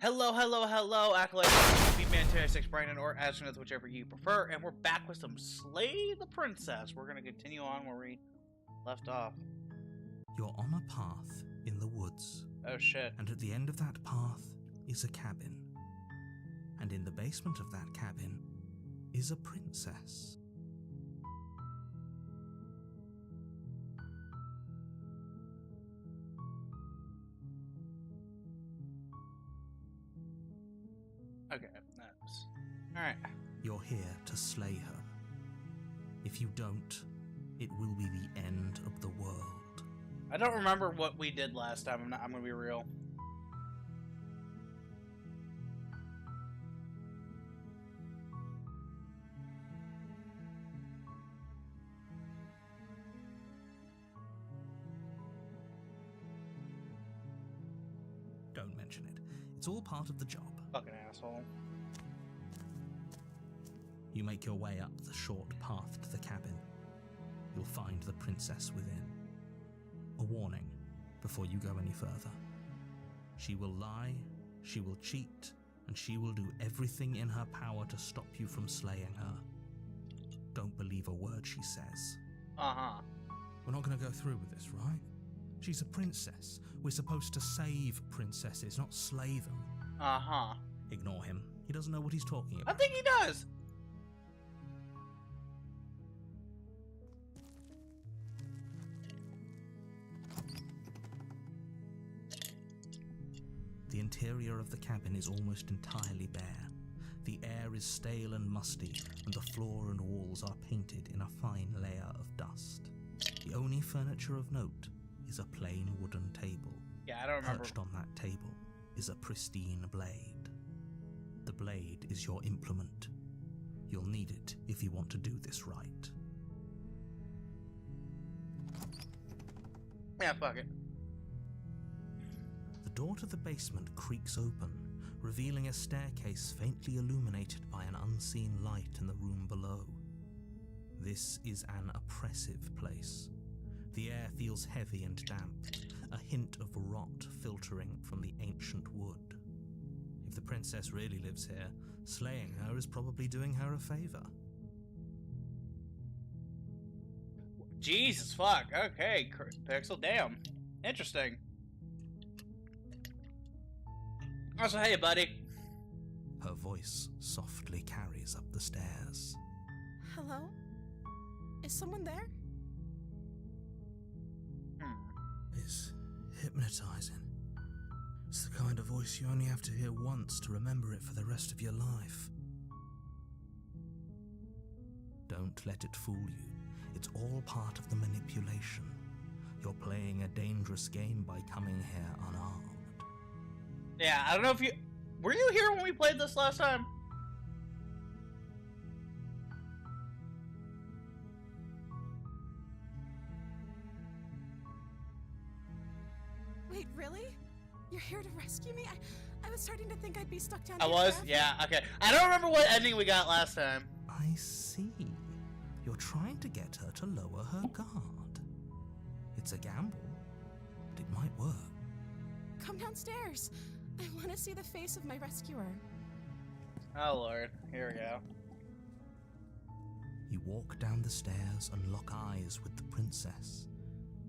Hello, hello, hello, Acolyte, Beatman 296 Brandon, or Astronaut, whichever you prefer, and we're back with some Slay the Princess. We're going to continue on where we left off. You're on a path in the woods. Oh shit. And at the end of that path is a cabin. And in the basement of that cabin is a princess. Okay, that's... Alright. You're here to slay her. If you don't, it will be the end of the world. I don't remember what we did last time, I'm gonna be real. Don't mention it. It's all part of the job. Fucking asshole. You make your way up the short path to the cabin. You'll find the princess within. A warning before you go any further. She will lie, she will cheat, and she will do everything in her power to stop you from slaying her. Don't believe a word she says. Uh-huh. We're not going to go through with this, right? She's a princess. We're supposed to save princesses, not slay them. Uh-huh. Ignore him. He doesn't know what he's talking I about. think he does! The interior of the cabin is almost entirely bare. The air is stale and musty, and the floor and walls are painted in a fine layer of dust. The only furniture of note is a plain wooden table. Yeah, I don't remember. Perched on that table is a pristine blade. The blade is your implement. You'll need it if you want to do this right. Yeah, fuck it. The door to the basement creaks open, revealing a staircase faintly illuminated by an unseen light in the room below. This is an oppressive place. The air feels heavy and damp, a hint of rot filtering from the ancient wood. If the princess really lives here, slaying her is probably doing her a favor. Jesus fuck, okay, Pixel, damn. Interesting. Also, hey buddy. Her voice softly carries up the stairs. Hello? Is someone there? It's hypnotizing. It's the kind of voice you only have to hear once to remember it for the rest of your life. Don't let it fool you. It's all part of the manipulation. You're playing a dangerous game by coming here unarmed. Yeah, I don't know if you... Were you here when we played this last time? Wait, really? You're here to rescue me? I was starting to think I'd be stuck down I here was? forever. Yeah, okay. I don't remember what ending we got last time. I see. You're trying to get her to lower her guard. It's a gamble, but it might work. Come downstairs. I want to see the face of my rescuer. Oh lord, here we go. You walk down the stairs and lock eyes with the princess.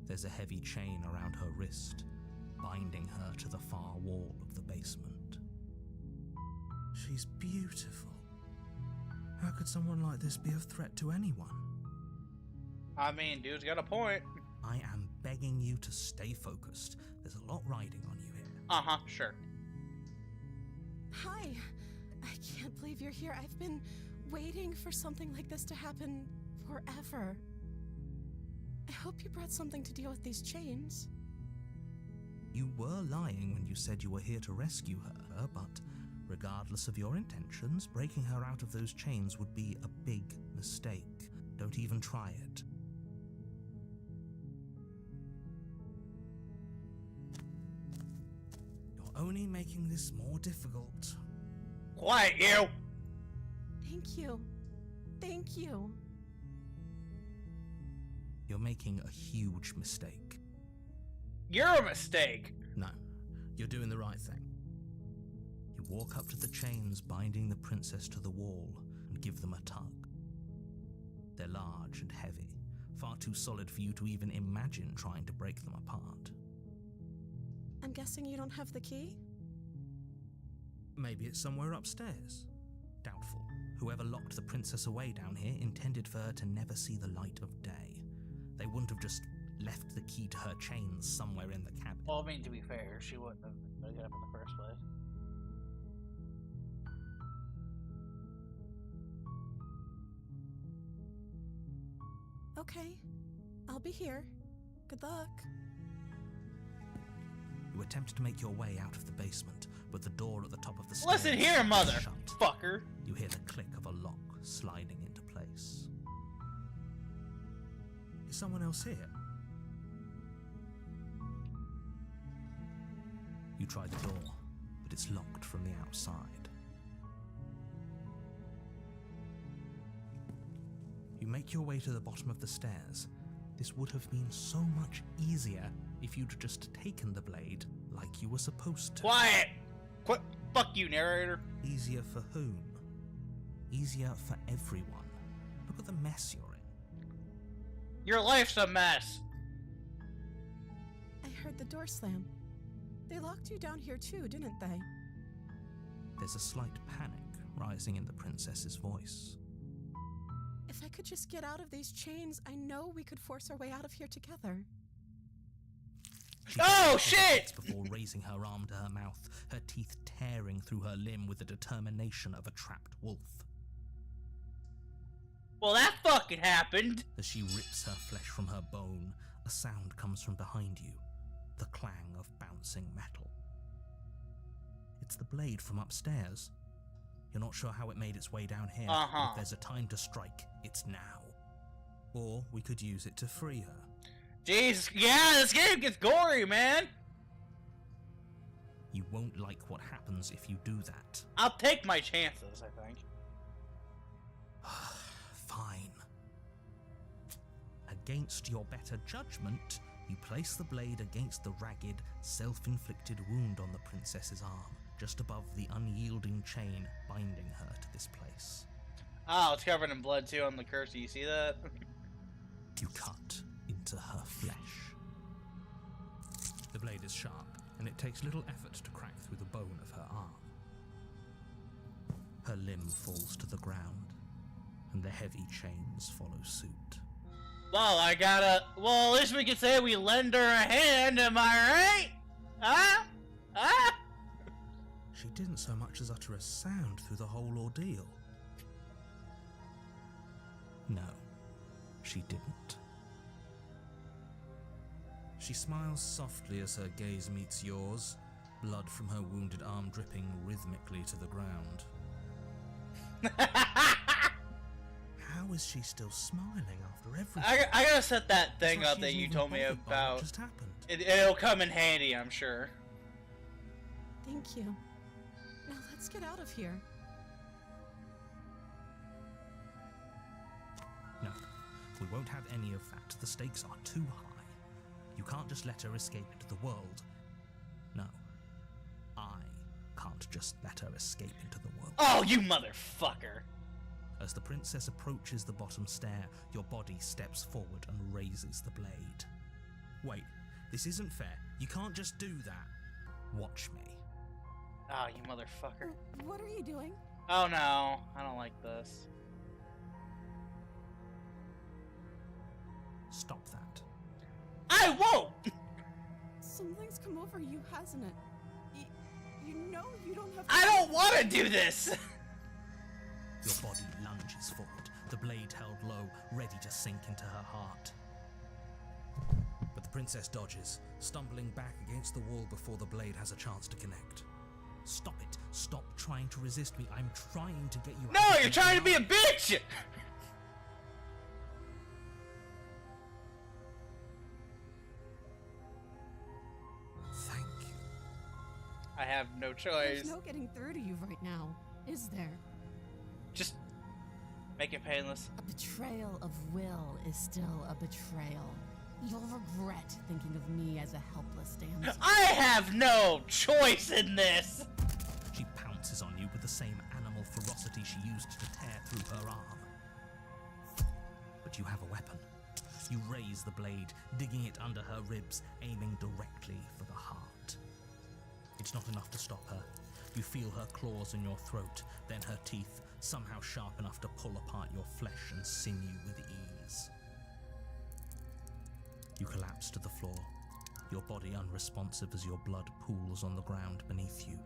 There's a heavy chain around her wrist, binding her to the far wall of the basement. She's beautiful. How could someone like this be of threat to anyone? I mean, dude's got a point. I am begging you to stay focused. There's a lot riding on you here. Uh-huh, sure. Hi. I can't believe you're here. I've been waiting for something like this to happen forever. I hope you brought something to deal with these chains. You were lying when you said you were here to rescue her, but regardless of your intentions, breaking her out of those chains would be a big mistake. Don't even try it. You're only making this more difficult. Quiet, you! Thank you. Thank you. You're making a huge mistake. You're a mistake! No, you're doing the right thing. walk up to the chains binding the princess to the wall and give them a tug. They're large and heavy, far too solid for you to even imagine trying to break them apart. I'm guessing you don't have the key? Maybe it's somewhere upstairs. Doubtful. Whoever locked the princess away down here intended for her to never see the light of day. They wouldn't have just left the key to her chains somewhere in the cabin. Well, I mean, to be fair, she wouldn't have dug it up in the first place. Okay, I'll be here. Good luck. You attempt to make your way out of the basement, but the door at the top of the stairs Listen here, is shut. motherfucker! You hear the click of a lock sliding into place. Is someone else here? You try the door, but it's locked from the outside. You make your way to the bottom of the stairs. This would have been so much easier if you'd just taken the blade like you were supposed to. Quiet! Fuck you, narrator. Easier for whom? Easier for everyone. Look at the mess you're in. Your life's a mess. I heard the door slam. They locked you down here too, didn't they? There's a slight panic rising in the princess's voice. If I could just get out of these chains, I know we could force our way out of here together. She Oh, takes shit! before raising her arm to her mouth, her teeth tearing through her limb with the determination of a trapped wolf. Well, that fucking happened. As she rips her flesh from her bone, a sound comes from behind you, the clang of bouncing metal. It's the blade from upstairs. You're not sure how it made its way down here, but if there's a time to strike, it's now. Or we could use it to free her. Jesus, yeah, this game gets gory, man. You won't like what happens if you do that. I'll take my chances, I think. Fine. Against your better judgment, you place the blade against the ragged, self-inflicted wound on the princess's arm, just above the unyielding chain binding her to this place. Oh, it's covered in blood too on the cursor. You see that? You cut into her flesh. The blade is sharp, and it takes little effort to crack through the bone of her arm. Her limb falls to the ground, and the heavy chains follow suit. Well, well, at least we can say we lend her a hand, am I right? Huh? Huh? She didn't so much as utter a sound through the whole ordeal. No, she didn't. She smiles softly as her gaze meets yours, blood from her wounded arm dripping rhythmically to the ground. How is she still smiling after everything? I gotta set that thing It's like up that she's you even told me bothered by what about. just happened. It'll come in handy, I'm sure. Thank you. Now let's get out of here. No, we won't have any of that. The stakes are too high. You can't just let her escape into the world. No, I can't just let her escape into the world. Oh, you motherfucker! As the princess approaches the bottom stair, your body steps forward and raises the blade. Wait, this isn't fair. You can't just do that. Watch me. Oh, you motherfucker. What are you doing? Oh no, I don't like this. Stop that. I won't! Something's come over you, hasn't it? You know you don't have to— I don't want to do this! Your body lunges forward, the blade held low, ready to sink into her heart. But the princess dodges, stumbling back against the wall before the blade has a chance to connect. Stop it. Stop trying to resist me. I'm trying to get you out. No, you're trying to be a bitch! Thank you. I have no choice. There's no getting through to you right now, is there? Just make it painless. A betrayal of will is still a betrayal. You'll regret thinking of me as a helpless damsel. I have no choice in this! She pounces pounces on you with the same animal ferocity she used to tear through her arm. But you have a weapon. You raise the blade, digging it under her ribs, aiming directly for the heart. It's not enough to stop her. You feel her claws in your throat, then her teeth, somehow sharp enough to pull apart your flesh and sinew with ease. You collapse to the floor, your body unresponsive as your blood pools on the ground beneath you.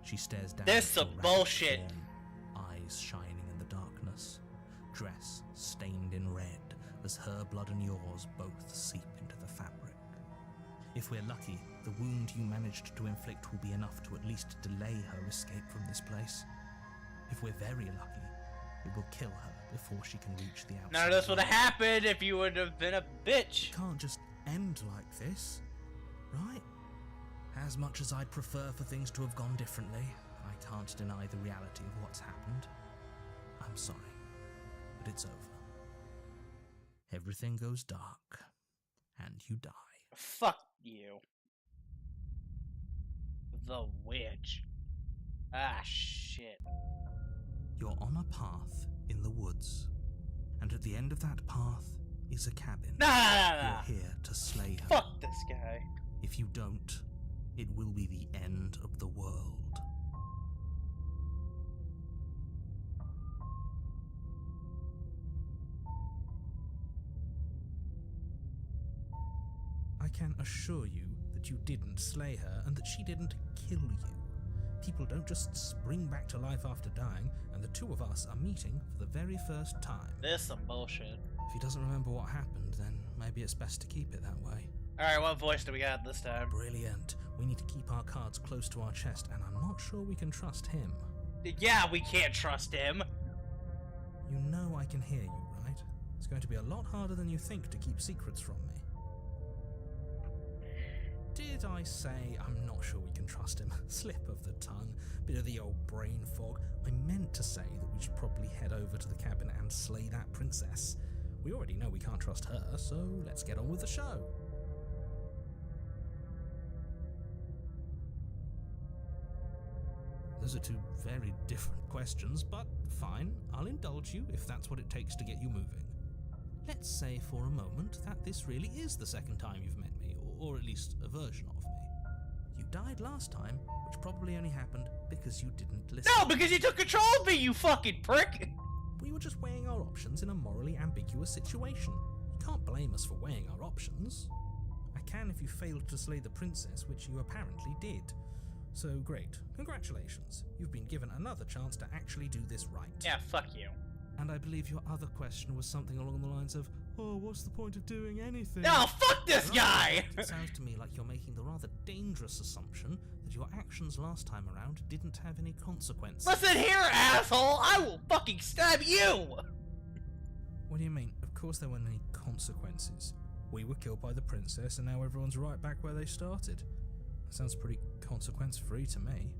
She stares down. This at your some ragged bullshit. form, eyes shining in the darkness, dress stained in red as her blood and yours both seep into the fabric. If we're lucky, the wound you managed to inflict will be enough to at least delay her escape from this place. If we're very lucky, it will kill her before she can reach the outside. None of this would have happened if you would have been a bitch. It can't just end like this, right? As much as I'd prefer for things to have gone differently, I can't deny the reality of what's happened. I'm sorry, but it's over. Everything goes dark, and you die. Fuck you. The witch. Ah, shit. You're on a path in the woods, and at the end of that path is a cabin. Nah. You're here to slay her. Fuck this guy. If you don't, it will be the end of the world. I can assure you that you didn't slay her and that she didn't kill you. People don't just spring back to life after dying, and the two of us are meeting for the very first time. This some bullshit. If he doesn't remember what happened, then maybe it's best to keep it that way. Alright, what voice do we got this time? Brilliant. We need to keep our cards close to our chest, and I'm not sure we can trust him. Yeah, we can't trust him. You know I can hear you, right? It's going to be a lot harder than you think to keep secrets from me. Did I say I'm not sure we can trust him? Slip of the tongue, bit of the old brain fog. I meant to say that we should probably head over to the cabin and slay that princess. We already know we can't trust her, so let's get on with the show. Those are two very different questions, but fine, I'll indulge you if that's what it takes to get you moving. Let's say for a moment that this really is the second time you've met me, or at least a version of me. You died last time, which probably only happened because you didn't listen. No, because you took control of me, you fucking prick! We were just weighing our options in a morally ambiguous situation. You can't blame us for weighing our options. I can if you failed to slay the princess, which you apparently did. So great, congratulations. You've been given another chance to actually do this right. Yeah, fuck you. And I believe your other question was something along the lines of, oh, what's the point of doing anything? No, fuck this guy! It sounds to me like you're making the rather dangerous assumption that your actions last time around didn't have any consequences. Listen here, asshole! I will fucking stab you! What do you mean? Of course there weren't any consequences. We were killed by the princess and now everyone's right back where they started. That sounds pretty consequence-free to me.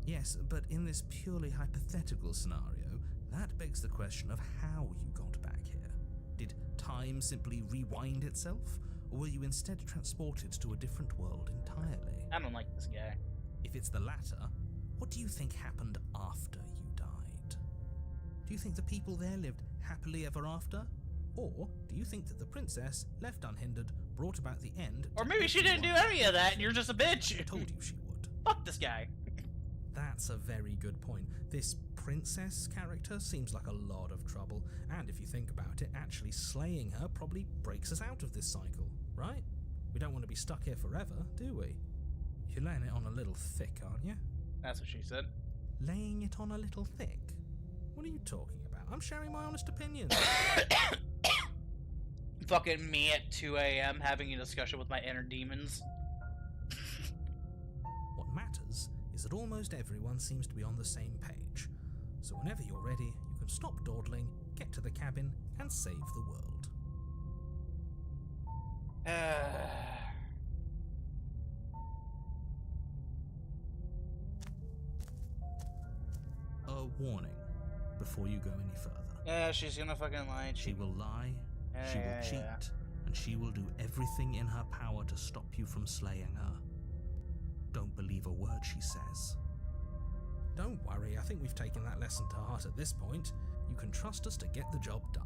Yes, but in this purely hypothetical scenario, that begs the question of how you got back here. Did time simply rewind itself, or were you instead transported to a different world entirely? I don't like this guy. If it's the latter, what do you think happened after you died? Do you think the people there lived happily ever after? Or do you think that the princess, left unhindered, brought about the end? Or maybe she didn't do any of that and you're just a bitch! I told you she would. Fuck this guy. That's a very good point. This princess character seems like a lot of trouble, and if you think about it, actually slaying her probably breaks us out of this cycle, right? We don't want to be stuck here forever, do we? You're laying it on a little thick, aren't you? That's what she said. Laying it on a little thick? What are you talking about? I'm sharing my honest opinion. Fucking me at 2 a.m. having a discussion with my inner demons. What matters is that almost everyone seems to be on the same page. So whenever you're ready, you can stop dawdling, get to the cabin, and save the world. A warning before you go any further. Yeah, she's gonna fucking lie. She will lie, she will cheat, and she will do everything in her power to stop you from slaying her. Don't believe a word she says. Don't worry, I think we've taken that lesson to heart at this point. You can trust us to get the job done.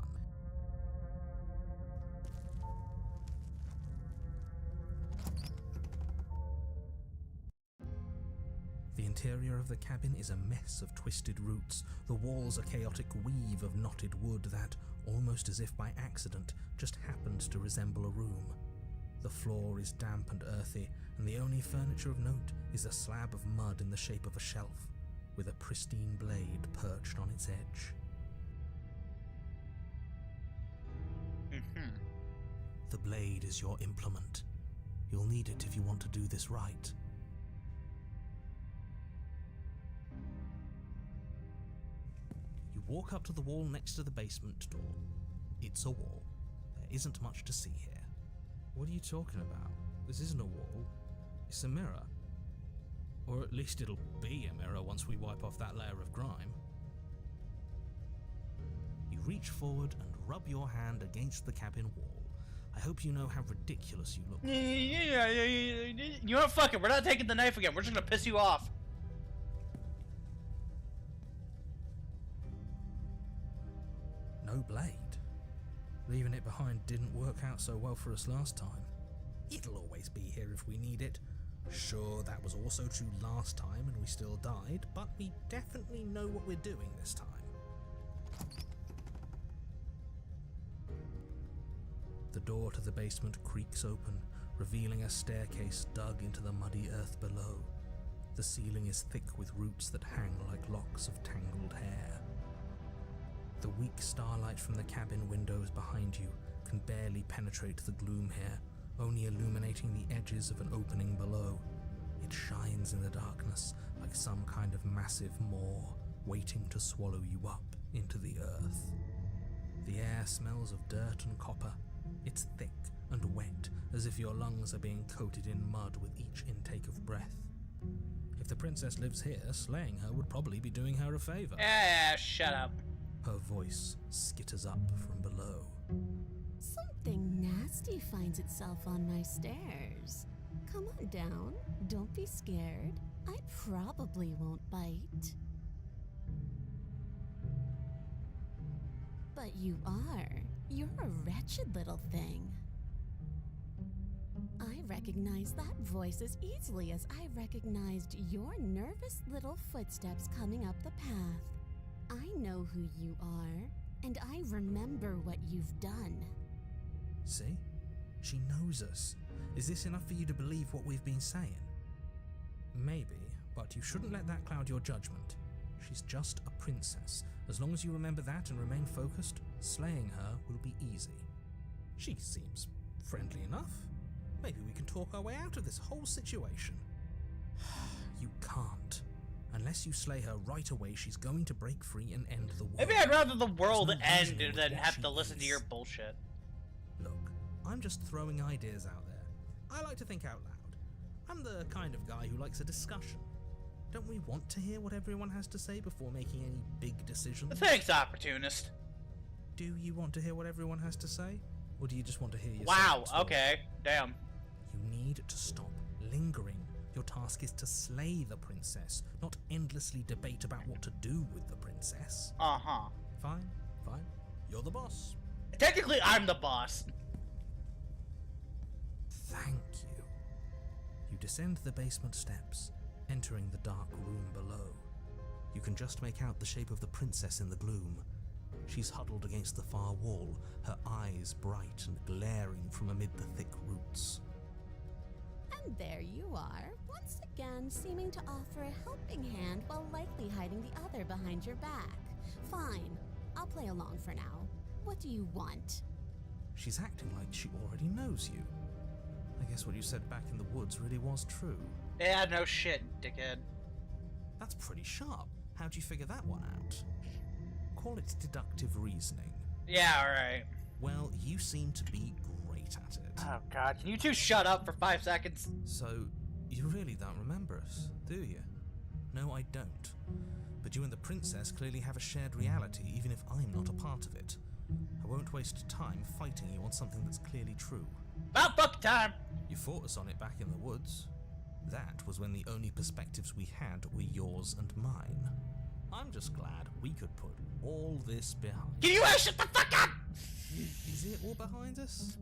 The interior of the cabin is a mess of twisted roots. The walls a chaotic weave of knotted wood that, almost as if by accident, just happened to resemble a room. The floor is damp and earthy, and the only furniture of note is a slab of mud in the shape of a shelf, with a pristine blade perched on its edge. The blade is your implement. You'll need it if you want to do this right. You walk up to the wall next to the basement door. It's a wall. There isn't much to see here. What are you talking about? This isn't a wall. It's a mirror. Or at least it'll be a mirror once we wipe off that layer of grime. You reach forward and rub your hand against the cabin wall. I hope you know how ridiculous you look. You know what? Fuck it. We're not taking the knife again. We're just gonna piss you off. No blade. Leaving it behind didn't work out so well for us last time. It'll always be here if we need it. Sure, that was also true last time and we still died, but we definitely know what we're doing this time. The door to the basement creaks open, revealing a staircase dug into the muddy earth below. The ceiling is thick with roots that hang like locks of tangled hair. The weak starlight from the cabin windows behind you can barely penetrate the gloom here, only illuminating the edges of an opening below. It shines in the darkness like some kind of massive maw waiting to swallow you up into the earth. The air smells of dirt and copper. It's thick and wet, as if your lungs are being coated in mud with each intake of breath. If the princess lives here, slaying her would probably be doing her a favor. Shut up. Her voice skitters up from below. Something nasty finds itself on my stairs. Come on down. Don't be scared. I probably won't bite. But you are. You're a wretched little thing. I recognize that voice as easily as I recognized your nervous little footsteps coming up the path. I know who you are, and I remember what you've done. See? She knows us. Is this enough for you to believe what we've been saying? Maybe, but you shouldn't let that cloud your judgment. She's just a princess. As long as you remember that and remain focused, slaying her will be easy. She seems friendly enough. Maybe we can talk our way out of this whole situation. You can't. Unless you slay her right away, she's going to break free and end the world. Maybe I'd rather the world There's no end reason than what have she to listen to is. your bullshit. Look, I'm just throwing ideas out there. I like to think out loud. I'm the kind of guy who likes a discussion. Don't we want to hear what everyone has to say before making any big decisions? Thanks, opportunist. Do you want to hear what everyone has to say? Or do you just want to hear yourself Wow, talk? okay. Damn. You need to stop lingering. Your task is to slay the princess, not endlessly debate about what to do with the princess. Uh-huh. Fine, fine. You're the boss. Technically, I'm the boss. Thank you. You descend the basement steps, entering the dark room below. You can just make out the shape of the princess in the gloom. She's huddled against the far wall, her eyes bright and glaring from amid the thick roots. And there you are, once again seeming to offer a helping hand while likely hiding the other behind your back. Fine, I'll play along for now. What do you want? She's acting like she already knows you. I guess what you said back in the woods really was true. Yeah, no shit, dickhead. That's pretty sharp. How'd you figure that one out? Call it deductive reasoning. Yeah, alright. Well, you seem to be great at it. Oh god, can you two shut up for 5 seconds? So, you really don't remember us, do you? No, I don't. But you and the princess clearly have a shared reality, even if I'm not a part of it. I won't waste time fighting you on something that's clearly true. About fuck time! You fought us on it back in the woods. That was when the only perspectives we had were yours and mine. I'm just glad we could put all this behind. Can you guys shut the fuck up? Is it all behind us?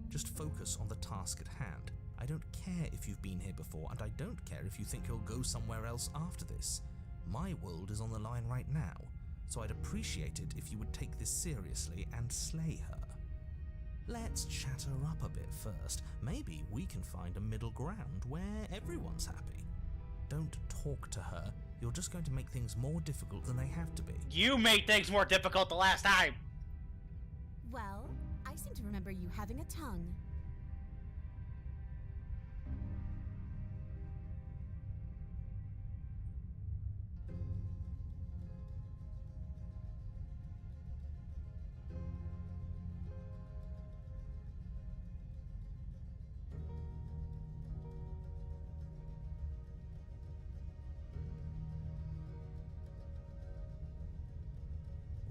Just focus on the task at hand. I don't care if you've been here before, and I don't care if you think you'll go somewhere else after this. My world is on the line right now, so I'd appreciate it if you would take this seriously and slay her. Let's chat her up a bit first. Maybe we can find a middle ground where everyone's happy. Don't talk to her. You're just going to make things more difficult than they have to be. You made things more difficult the last time. Well, I seem to remember you having a tongue.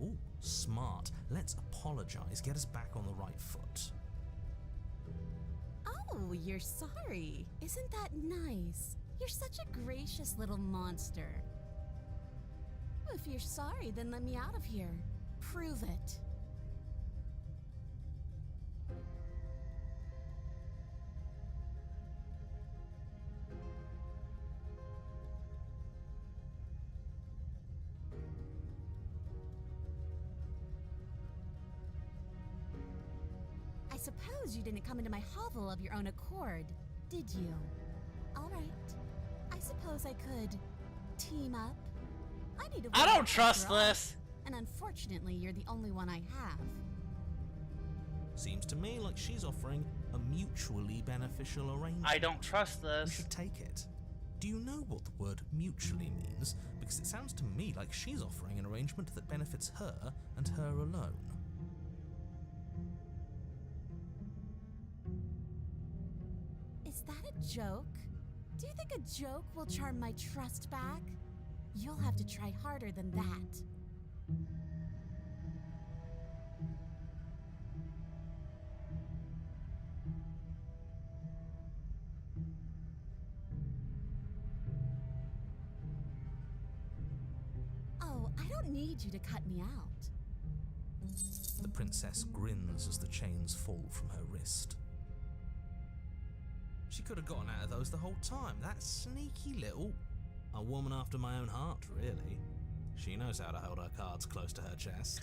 Ooh, smart. Let's apologize, get us back on the right foot. Oh, you're sorry. Isn't that nice? You're such a gracious little monster. If you're sorry, then let me out of here. Prove it. I suppose you didn't come into my hovel of your own accord, did you? All right. I suppose I could team up. I need a I way don't out trust after all. this. And unfortunately, you're the only one I have. Seems to me like she's offering a mutually beneficial arrangement. I don't trust We this. should take it. Do you know what the word mutually means? Because it sounds to me like she's offering an arrangement that benefits her and her alone. Is that a joke? Do you think a joke will charm my trust back? You'll have to try harder than that. Oh, I don't need you to cut me out. The princess grins as the chains fall from her wrist. She could have gotten out of those the whole time. That sneaky little... A woman after my own heart, really. She knows how to hold her cards close to her chest.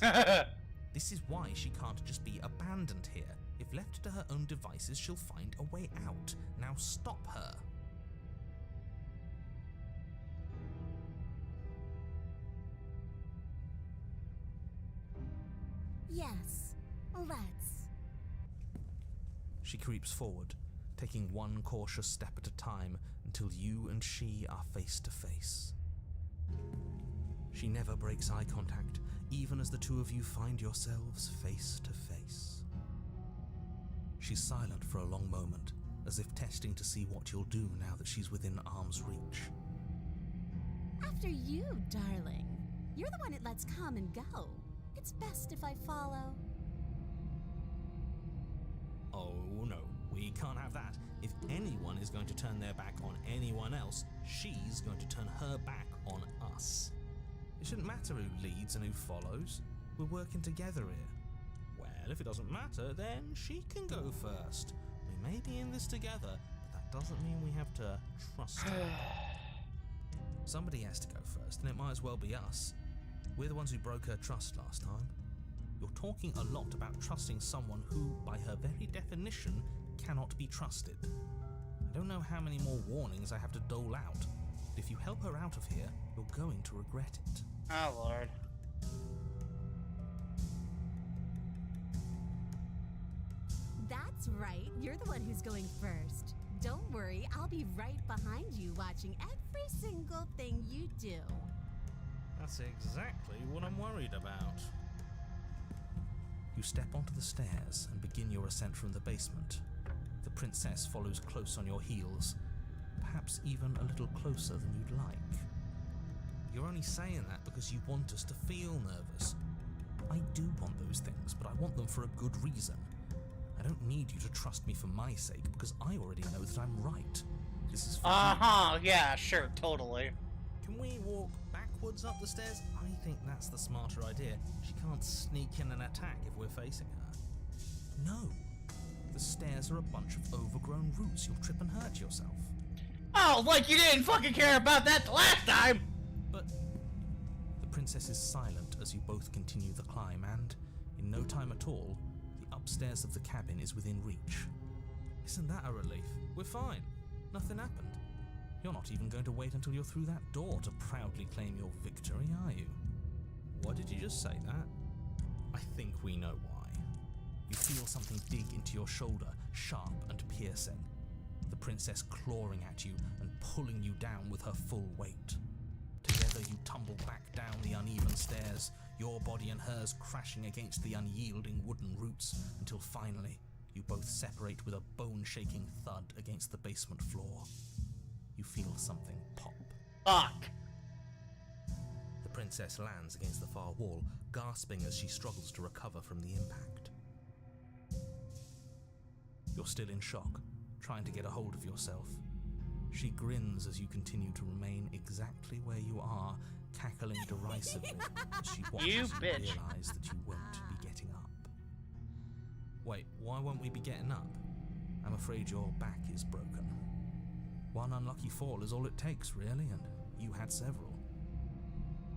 This is why she can't just be abandoned here. If left to her own devices, she'll find a way out. Now stop her. Yes, let's. She creeps forward, taking one cautious step at a time until you and she are face to face. She never breaks eye contact, even as the two of you find yourselves face to face. She's silent for a long moment, as if testing to see what you'll do now that she's within arm's reach. After you, darling. You're the one it lets come and go. It's best if I follow. Oh no, we can't have that. If anyone is going to turn their back on anyone else, she's going to turn her back on us. It shouldn't matter who leads and who follows. We're working together here. Well, if it doesn't matter, then she can go first. We may be in this together, but that doesn't mean we have to trust her. Somebody has to go first, and it might as well be us. We're the ones who broke her trust last time. You're talking a lot about trusting someone who, by her very definition, cannot be trusted. I don't know how many more warnings I have to dole out, but if you help her out of here, you're going to regret it. Oh, Lord. That's right. You're the one who's going first. Don't worry, I'll be right behind you watching every single thing you do. That's exactly what I'm worried about. You step onto the stairs and begin your ascent from the basement. The princess follows close on your heels, perhaps even a little closer than you'd like. You're only saying that because you want us to feel nervous. I do want those things, but I want them for a good reason. I don't need you to trust me for my sake, because I already know that I'm right. This is for Uh-huh, yeah, sure, totally. Can we walk backwards up the stairs? I think that's the smarter idea. She can't sneak in and attack if we're facing her. No. The stairs are a bunch of overgrown roots. You'll trip and hurt yourself. Oh, like you didn't fucking care about that the last time! But the princess is silent as you both continue the climb, and in no time at all, the upstairs of the cabin is within reach. Isn't that a relief? We're fine. Nothing happened. You're not even going to wait until you're through that door to proudly claim your victory, are you? What did you just say that? I think we know why. You feel something dig into your shoulder, sharp and piercing. The princess clawing at you and pulling you down with her full weight. Together you tumble back down the uneven stairs, your body and hers crashing against the unyielding wooden roots, until finally you both separate with a bone-shaking thud against the basement floor. You feel something pop. Fuck! The princess lands against the far wall, gasping as she struggles to recover from the impact. You're still in shock, trying to get a hold of yourself. She grins as you continue to remain exactly where you are, cackling derisively as she watches You you bitch. realize that you won't be getting up. Wait, why won't we be getting up? I'm afraid your back is broken. One unlucky fall is all it takes, really, and you had several.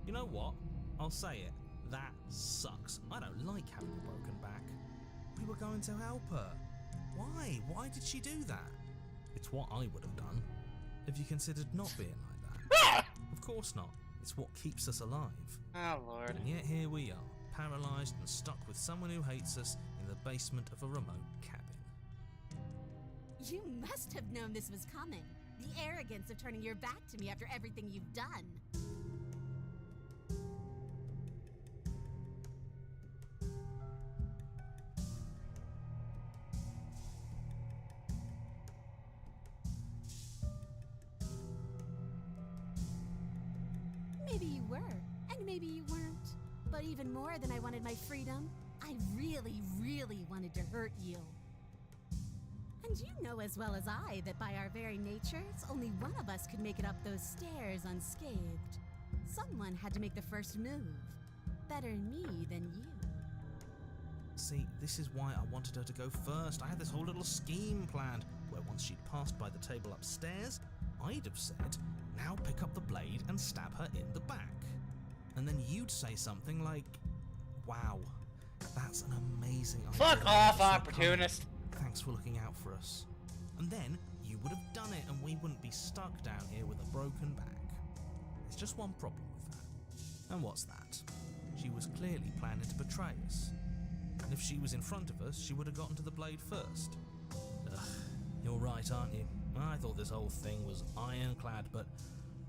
You know what? I'll say it. That sucks. I don't like having a broken back. We were going to help her. Why? Why did she do that? It's what I would have done. Have you considered not being like that? Ah! Of course not. It's what keeps us alive. Oh, Lord. And yet here we are, paralysed and stuck with someone who hates us in the basement of a remote cabin. You must have known this was coming. The arrogance of turning your back to me after everything you've done. Maybe you were, and maybe you weren't. But even more than I wanted my freedom, I really, really wanted to hurt you. And you know as well as I that by our very natures, only one of us could make it up those stairs unscathed. Someone had to make the first move. Better me than you. See, this is why I wanted her to go first. I had this whole little scheme planned, where once she'd passed by the table upstairs, I'd have said, now pick up the blade and stab her in the back. And then you'd say something like, wow, that's an amazing idea. Fuck off, So opportunist! thanks for looking out for us. And then you would have done it and we wouldn't be stuck down here with a broken back. There's just one problem with that. And what's that? She was clearly planning to betray us. And if she was in front of us, she would have gotten to the blade first. Ugh, you're right, aren't you? I thought this whole thing was ironclad, but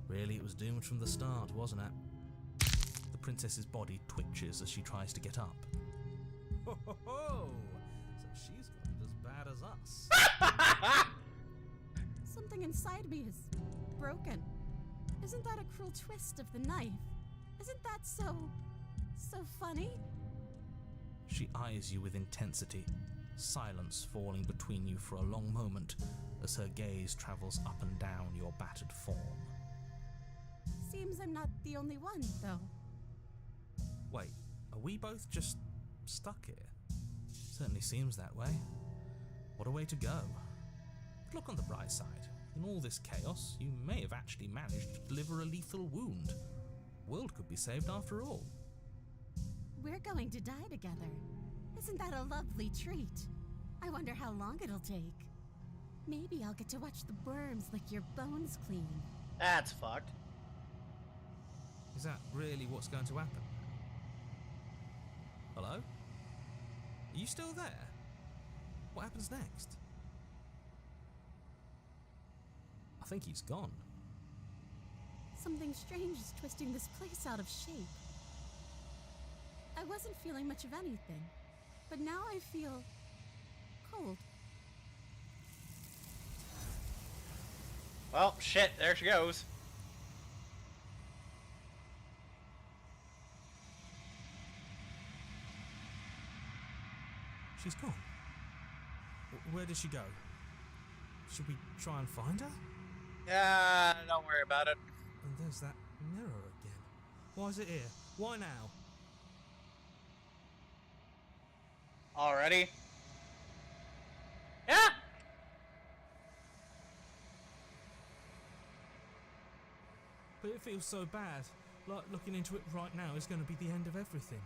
really it was doomed from the start, wasn't it? The princess's body twitches as she tries to get up. Ho ho ho! So she's got it as bad as us. Something inside me is broken. Isn't that a cruel twist of the knife? Isn't that so funny? She eyes you with intensity, silence falling between you for a long moment as her gaze travels up and down your battered form. Seems I'm not the only one, though. Wait, are we both just stuck here? Certainly seems that way. What a way to go. But look on the bright side. In all this chaos, you may have actually managed to deliver a lethal wound. World could be saved after all. We're going to die together. Isn't that a lovely treat? I wonder how long it'll take. Maybe I'll get to watch the worms lick your bones clean. That's fucked. Is that really what's going to happen? Hello? Are you still there? What happens next? I think he's gone. Something strange is twisting this place out of shape. I wasn't feeling much of anything, but now I feel cold. Well, shit, there she goes. She's gone. Where did she go? Should we try and find her? Don't worry about it. And there's that mirror again. Why is it here? Why now? Already? Yeah! But it feels so bad. Like looking into it right now is going to be the end of everything.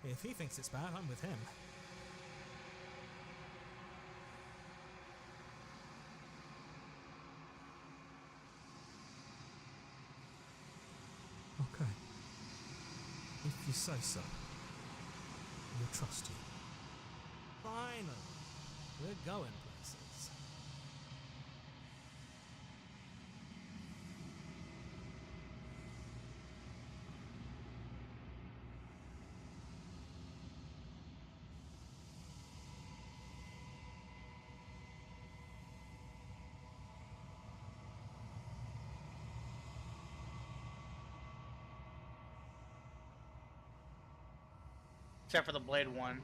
If he thinks it's bad, I'm with him. Okay. If you say so, we'll trust you. Finally, we're going places. Except for the blade one.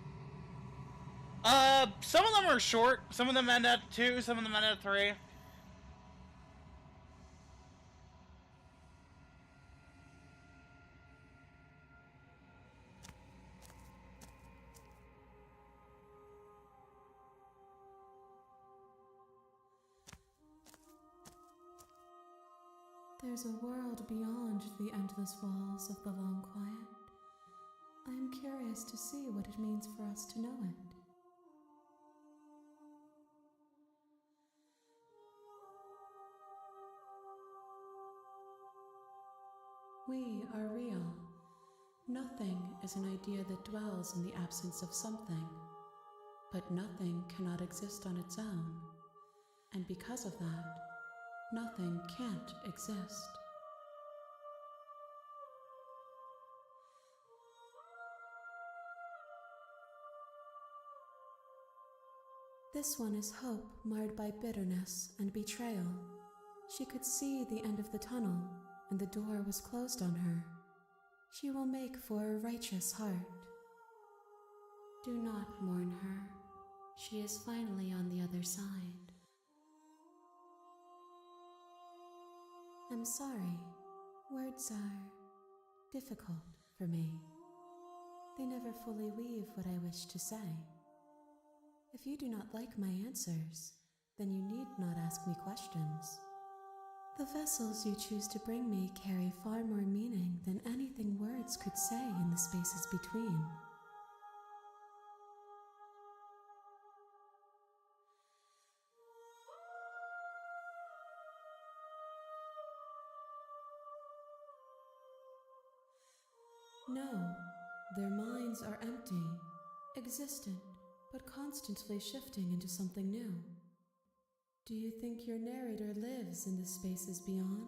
Some of them are short. Some of them end at 2, some of them end at 3. There's a world beyond the endless walls of the long quiet. I am curious to see what it means for us to know it. We are real. Nothing is an idea that dwells in the absence of something. But nothing cannot exist on its own. And because of that, nothing can't exist. This one is hope marred by bitterness and betrayal. She could see the end of the tunnel, and the door was closed on her. She will make for a righteous heart. Do not mourn her. She is finally on the other side. I'm sorry. Words are difficult for me. They never fully weave what I wish to say. If you do not like my answers, then you need not ask me questions. The vessels you choose to bring me carry far more meaning than anything words could say in the spaces between. No, their minds are empty, existent, but constantly shifting into something new. Do you think your narrator lives in the spaces beyond?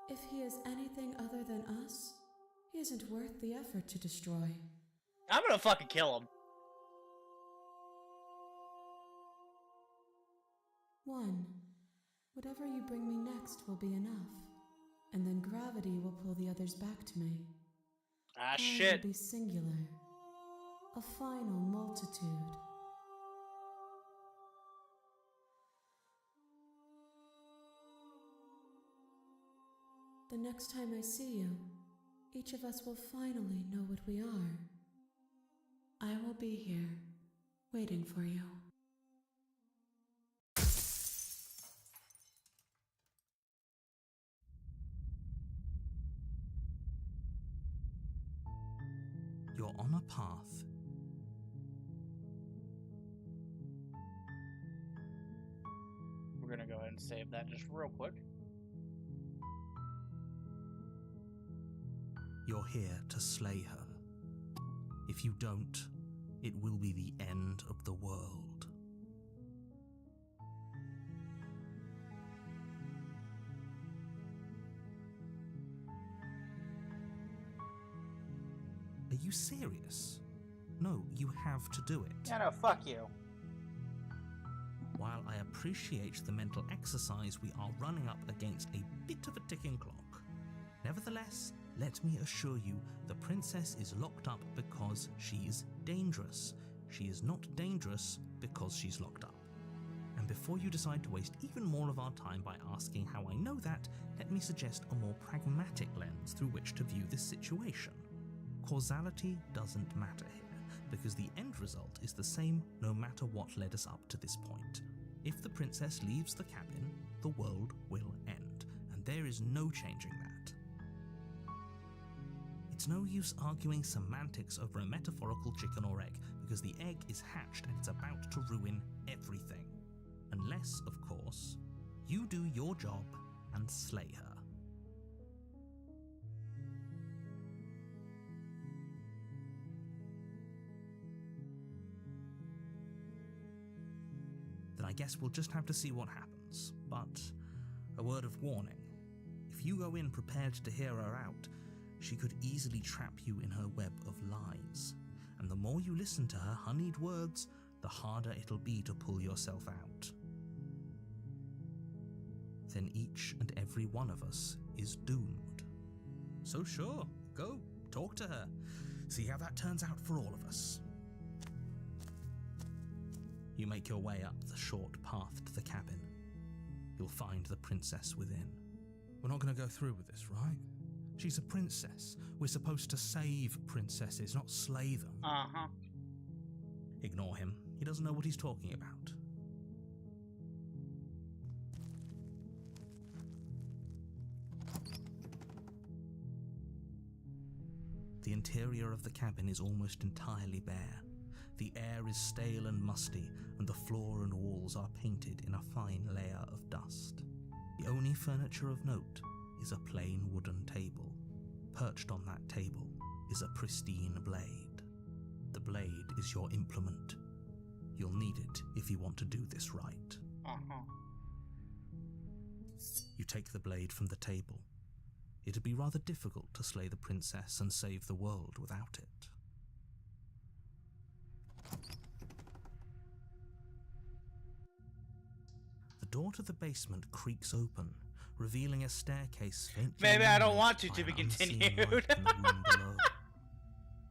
If he is anything other than us, he isn't worth the effort to destroy. I'm gonna fucking kill him. 1. Whatever you bring me next will be enough, and then gravity will pull the others back to me. Ah, I shit. will be singular, a final multitude. The next time I see you, each of us will finally know what we are. I will be here, waiting for you. You're on a path. We're gonna go ahead and save that just real quick. You're here to slay her. If you don't, it will be the end of the world. Are you serious? No, you have to do it. Yeah, no, fuck you. While I appreciate the mental exercise, we are running up against a bit of a ticking clock. Nevertheless, let me assure you, the princess is locked up because she's dangerous. She is not dangerous because she's locked up. And before you decide to waste even more of our time by asking how I know that, let me suggest a more pragmatic lens through which to view this situation. Causality doesn't matter here, because the end result is the same no matter what led us up to this point. If the princess leaves the cabin, the world will end, and there is no changing that. It's no use arguing semantics over a metaphorical chicken or egg, because the egg is hatched and it's about to ruin everything. Unless, of course, you do your job and slay her. Then I guess we'll just have to see what happens. But a word of warning. If you go in prepared to hear her out, she could easily trap you in her web of lies. And the more you listen to her honeyed words, the harder it'll be to pull yourself out. Then each and every one of us is doomed. So sure, go, talk to her. See how that turns out for all of us. You make your way up the short path to the cabin. You'll find the princess within. We're not going to go through with this, right? She's a princess. We're supposed to save princesses, not slay them. Uh-huh. Ignore him. He doesn't know what he's talking about. The interior of the cabin is almost entirely bare. The air is stale and musty, and the floor and walls are painted in a fine layer of dust. The only furniture of note is a plain wooden table. Perched on that table is a pristine blade. The blade is your implement. You'll need it if you want to do this right. Uh-huh. You take the blade from the table. It'd be rather difficult to slay the princess and save the world without it. The door to the basement creaks open, revealing a staircase faintly Maybe I don't illuminated want by to be an unseen continued. light in the room below.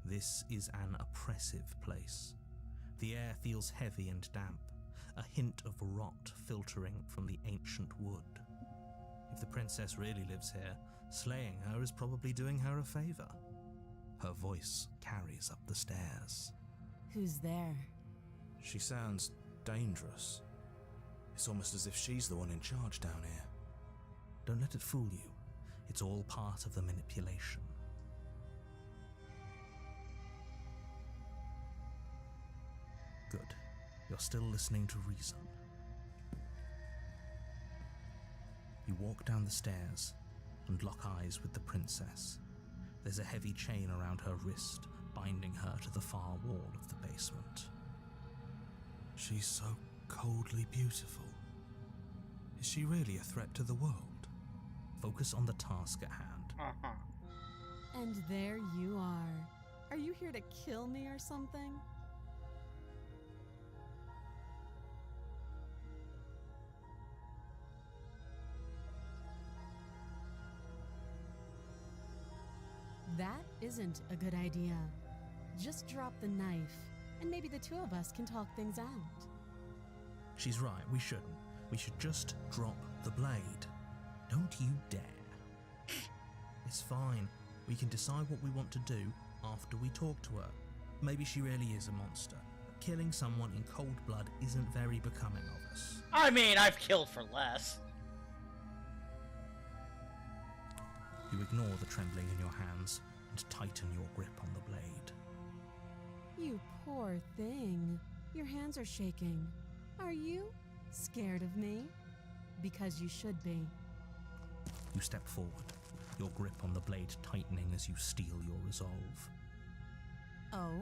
This is an oppressive place. The air feels heavy and damp, a hint of rot filtering from the ancient wood. If the princess really lives here, slaying her is probably doing her a favor. Her voice carries up the stairs. Who's there? She sounds dangerous. It's almost as if she's the one in charge down here. Don't let it fool you. It's all part of the manipulation. Good. You're still listening to reason. You walk down the stairs and lock eyes with the princess. There's a heavy chain around her wrist, binding her to the far wall of the basement. She's so coldly beautiful. Is she really a threat to the world? Focus on the task at hand. Uh-huh. And there you are. Are you here to kill me or something? That isn't a good idea. Just drop the knife, and maybe the two of us can talk things out. She's right, we shouldn't. We should just drop the blade. Don't you dare. It's fine. We can decide what we want to do after we talk to her. Maybe she really is a monster. But killing someone in cold blood isn't very becoming of us. I mean, I've killed for less. You ignore the trembling in your hands and tighten your grip on the blade. You poor thing. Your hands are shaking. Are you scared of me? Because you should be. You step forward, your grip on the blade tightening as you steel your resolve. Oh?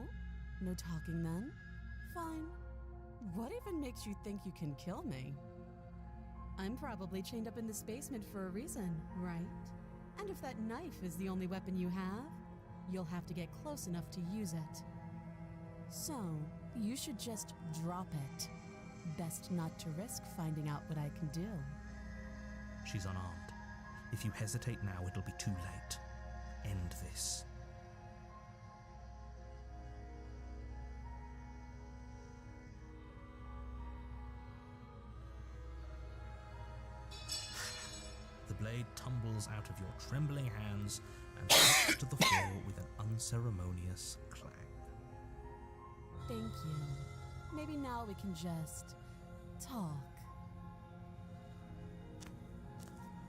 No talking then? Fine. What even makes you think you can kill me? I'm probably chained up in this basement for a reason, right? And if that knife is the only weapon you have, you'll have to get close enough to use it. So, you should just drop it. Best not to risk finding out what I can do. She's unarmed. If you hesitate now, it'll be too late. End this. The blade tumbles out of your trembling hands and drops to the floor with an unceremonious clang. Thank you. Maybe now we can just talk.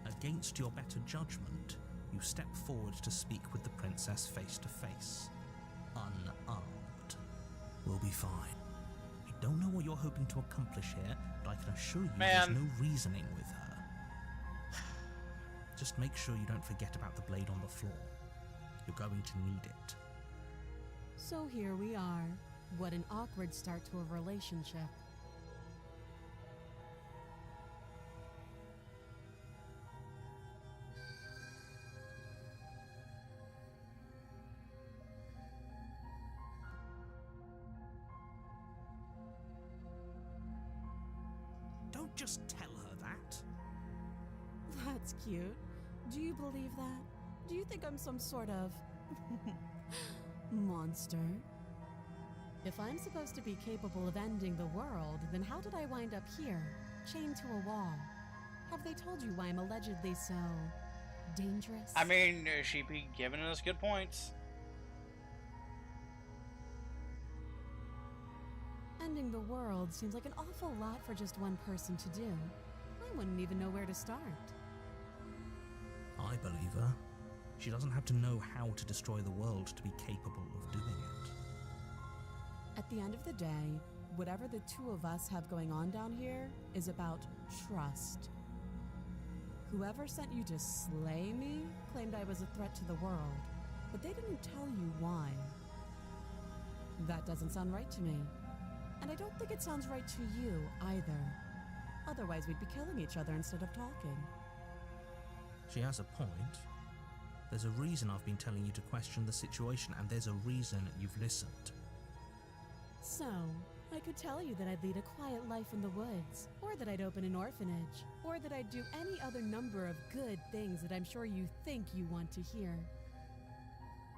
Against your better judgment, you step forward to speak with the princess face to face, unarmed. We'll be fine. I don't know what you're hoping to accomplish here, but I can assure you there's no reasoning with her. Just make sure you don't forget about the blade on the floor. You're going to need it. So here we are. What an awkward start to a relationship. Don't just tell her that. That's cute. Do you believe that? Do you think I'm some sort of monster? If I'm supposed to be capable of ending the world, then how did I wind up here, chained to a wall? Have they told you why I'm allegedly so dangerous? I mean, she be giving us good points. Ending the world seems like an awful lot for just one person to do. I wouldn't even know where to start. I believe her. She doesn't have to know how to destroy the world to be capable of doing it. At the end of the day, whatever the two of us have going on down here is about trust. Whoever sent you to slay me claimed I was a threat to the world, but they didn't tell you why. That doesn't sound right to me. And I don't think it sounds right to you either. Otherwise, we'd be killing each other instead of talking. She has a point. There's a reason I've been telling you to question the situation, and there's a reason you've listened. So, I could tell you that I'd lead a quiet life in the woods, or that I'd open an orphanage, or that I'd do any other number of good things that I'm sure you think you want to hear.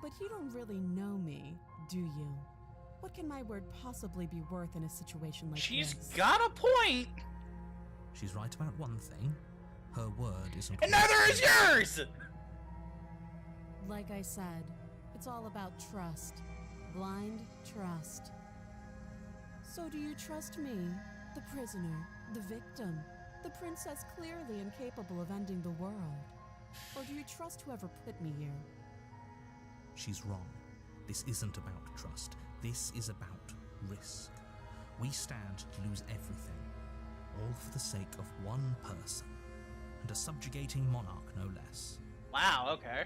But you don't really know me, do you? What can my word possibly be worth in a situation like She's this? got a point! She's right about one thing. Her word isn't... And neither is yours! Like I said, it's all about trust. Blind trust. So do you trust me, the prisoner, the victim, the princess clearly incapable of ending the world? Or do you trust whoever put me here? She's wrong. This isn't about trust. This is about risk. We stand to lose everything, all for the sake of one person, and a subjugating monarch no less. Wow, okay.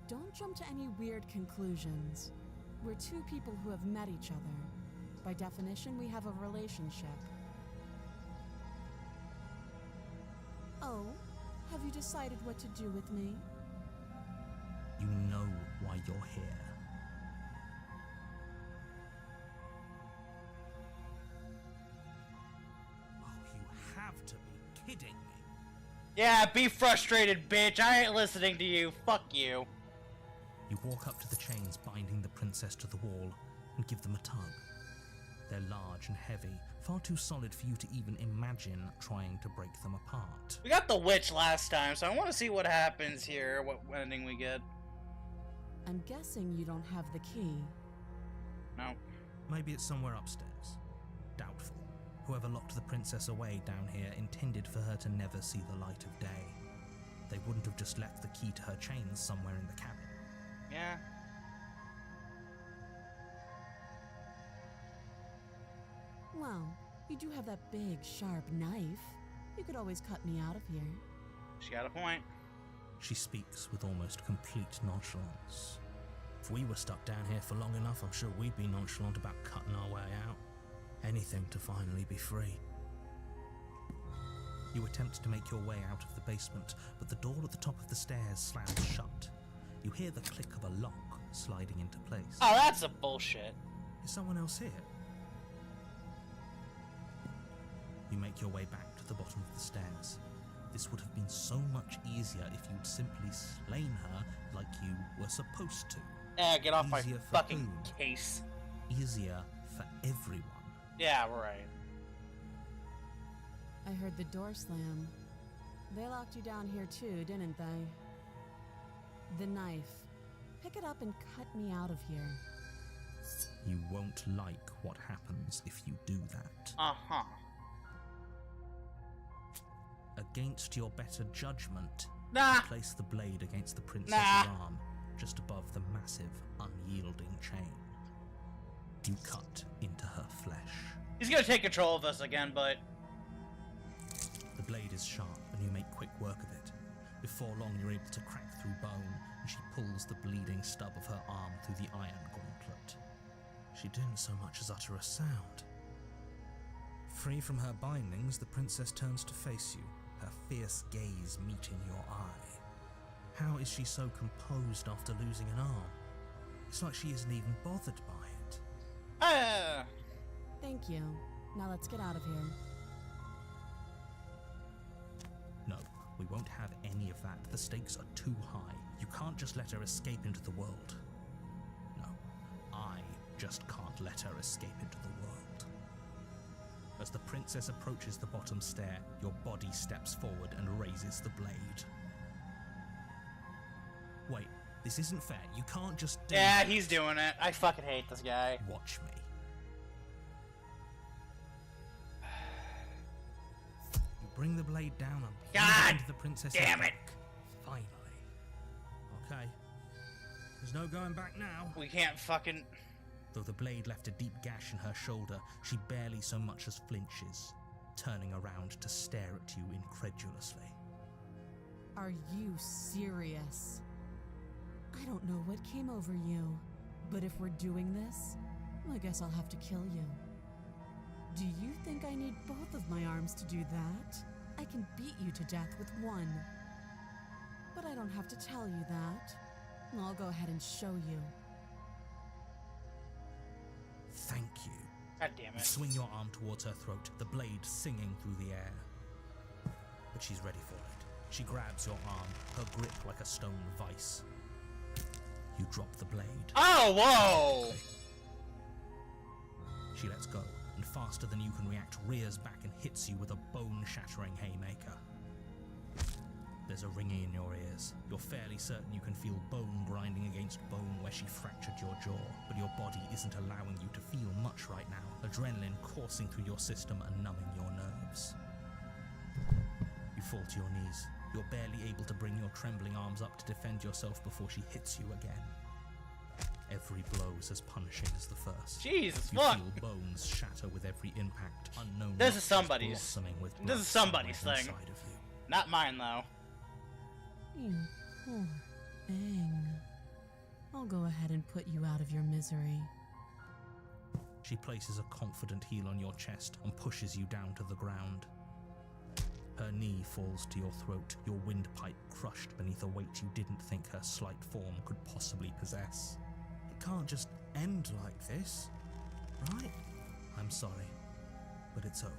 Don't jump to any weird conclusions. We're two people who have met each other. By definition, we have a relationship. Oh, have you decided what to do with me? You know why you're here. Oh, you have to be kidding me. Yeah, be frustrated, bitch. I ain't listening to you. Fuck you. You walk up to the chains binding the princess to the wall and give them a tug. They're large and heavy, far too solid for you to even imagine trying to break them apart. We got the witch last time, so I want to see what happens here, what ending we get. I'm guessing you don't have the key. No. Maybe it's somewhere upstairs. Doubtful. Whoever locked the princess away down here intended for her to never see the light of day. They wouldn't have just left the key to her chains somewhere in the cabin. Yeah. Well, you do have that big, sharp knife. You could always cut me out of here. She got a point. She speaks with almost complete nonchalance. If we were stuck down here for long enough, I'm sure we'd be nonchalant about cutting our way out. Anything to finally be free. You attempt to make your way out of the basement, but the door at the top of the stairs slams shut. You hear the click of a lock sliding into place. Oh, that's a bullshit. Is someone else here? You make your way back to the bottom of the stairs. This would have been so much easier if you'd simply slain her like you were supposed to. Get off my Easier for fucking whom? case. Easier for everyone. Yeah, right. I heard the door slam. They locked you down here too, didn't they? The knife. Pick it up and cut me out of here. You won't like what happens if you do that. Uh-huh. Against your better judgment, Nah. place the blade against the princess's arm, just above the massive, unyielding chain. You cut into her flesh. He's gonna take control of us again, but... The blade is sharp, and you make quick work of it. Before long, you're able to crack through bone, and she pulls the bleeding stub of her arm through the iron gauntlet. She didn't so much as utter a sound. Free from her bindings, the princess turns to face you, her fierce gaze meeting your eye. How is she so composed after losing an arm? It's like she isn't even bothered by it. Thank you. Now let's get out of here. No, we won't have any of that. The stakes are too high. You can't just let her escape into the world. No, I just can't let her escape into the world. As the princess approaches the bottom stair, your body steps forward and raises the blade. Wait, this isn't fair. You can't just do Yeah, that. he's doing it. I fucking hate this guy. Watch me. You bring the blade down and plunge God it into the princess's damn it. back. Finally. Okay. There's no going back now. We can't fucking... Though the blade left a deep gash in her shoulder, she barely so much as flinches, turning around to stare at you incredulously. Are you serious? I don't know what came over you, but if we're doing this, I guess I'll have to kill you. Do you think I need both of my arms to do that? I can beat you to death with one. But I don't have to tell you that. I'll go ahead and show you. Thank you. God damn You it. swing your arm towards her throat, the blade singing through the air. But she's ready for it. She grabs your arm, her grip like a stone vice. You drop the blade. Oh, whoa! She lets go, and faster than you can react, rears back and hits you with a bone-shattering haymaker. There's a ringing in your ears. You're fairly certain you can feel bone grinding against bone where she fractured your jaw, but your body isn't allowing you to feel much right now, adrenaline coursing through your system and numbing your nerves. You fall to your knees. You're barely able to bring your trembling arms up to defend yourself before she hits you again. Every blow is as punishing as the first. Jesus, You fuck! feel bones shatter with every impact, unknown This is monsters somebody's- blossoming with this blood is somebody's somewhere thing. inside of you. Not mine, though. You poor thing. I'll go ahead and put you out of your misery. She places a confident heel on your chest and pushes you down to the ground. Her knee falls to your throat, your windpipe crushed beneath a weight you didn't think her slight form could possibly possess. It can't just end like this, right? I'm sorry, but it's over.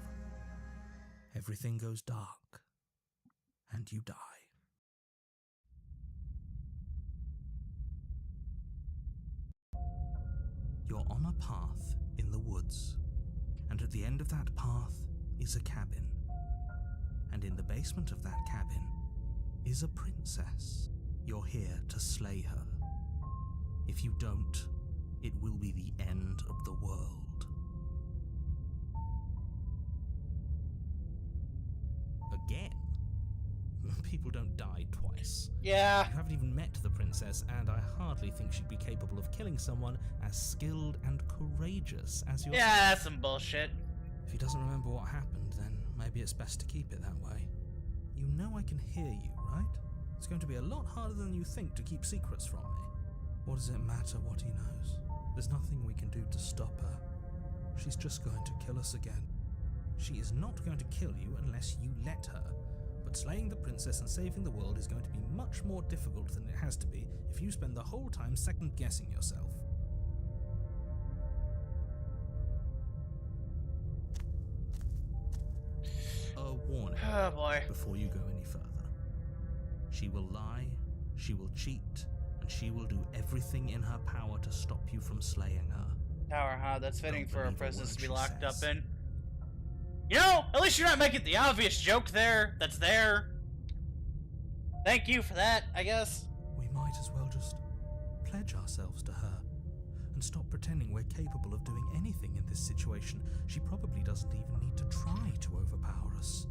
Everything goes dark, and you die. You're on a path in the woods, and at the end of that path is a cabin. And in the basement of that cabin is a princess. You're here to slay her. If you don't, it will be the end of the world. Again? People don't die twice. Yeah. You haven't even met the princess, and I hardly think she'd be capable of killing someone as skilled and courageous as yourself. Yeah, that's some bullshit. If he doesn't remember what happened, then maybe it's best to keep it that way. You know I can hear you, right? It's going to be a lot harder than you think to keep secrets from me. What does it matter what he knows? There's nothing we can do to stop her. She's just going to kill us again. She is not going to kill you unless you let her. But slaying the princess and saving the world is going to be much more difficult than it has to be if you spend the whole time second-guessing yourself. Oh boy. before you go any further. She will lie, she will cheat, and she will do everything in her power to stop you from slaying her. Tower, huh? That's fitting Don't for a believe a princess word to be she locked up says. in. You know, at least you're not making the obvious joke there. That's there. Thank you for that, I guess. We might as well just pledge ourselves to her and stop pretending we're capable of doing anything in this situation. She probably doesn't even need to try to overpower us.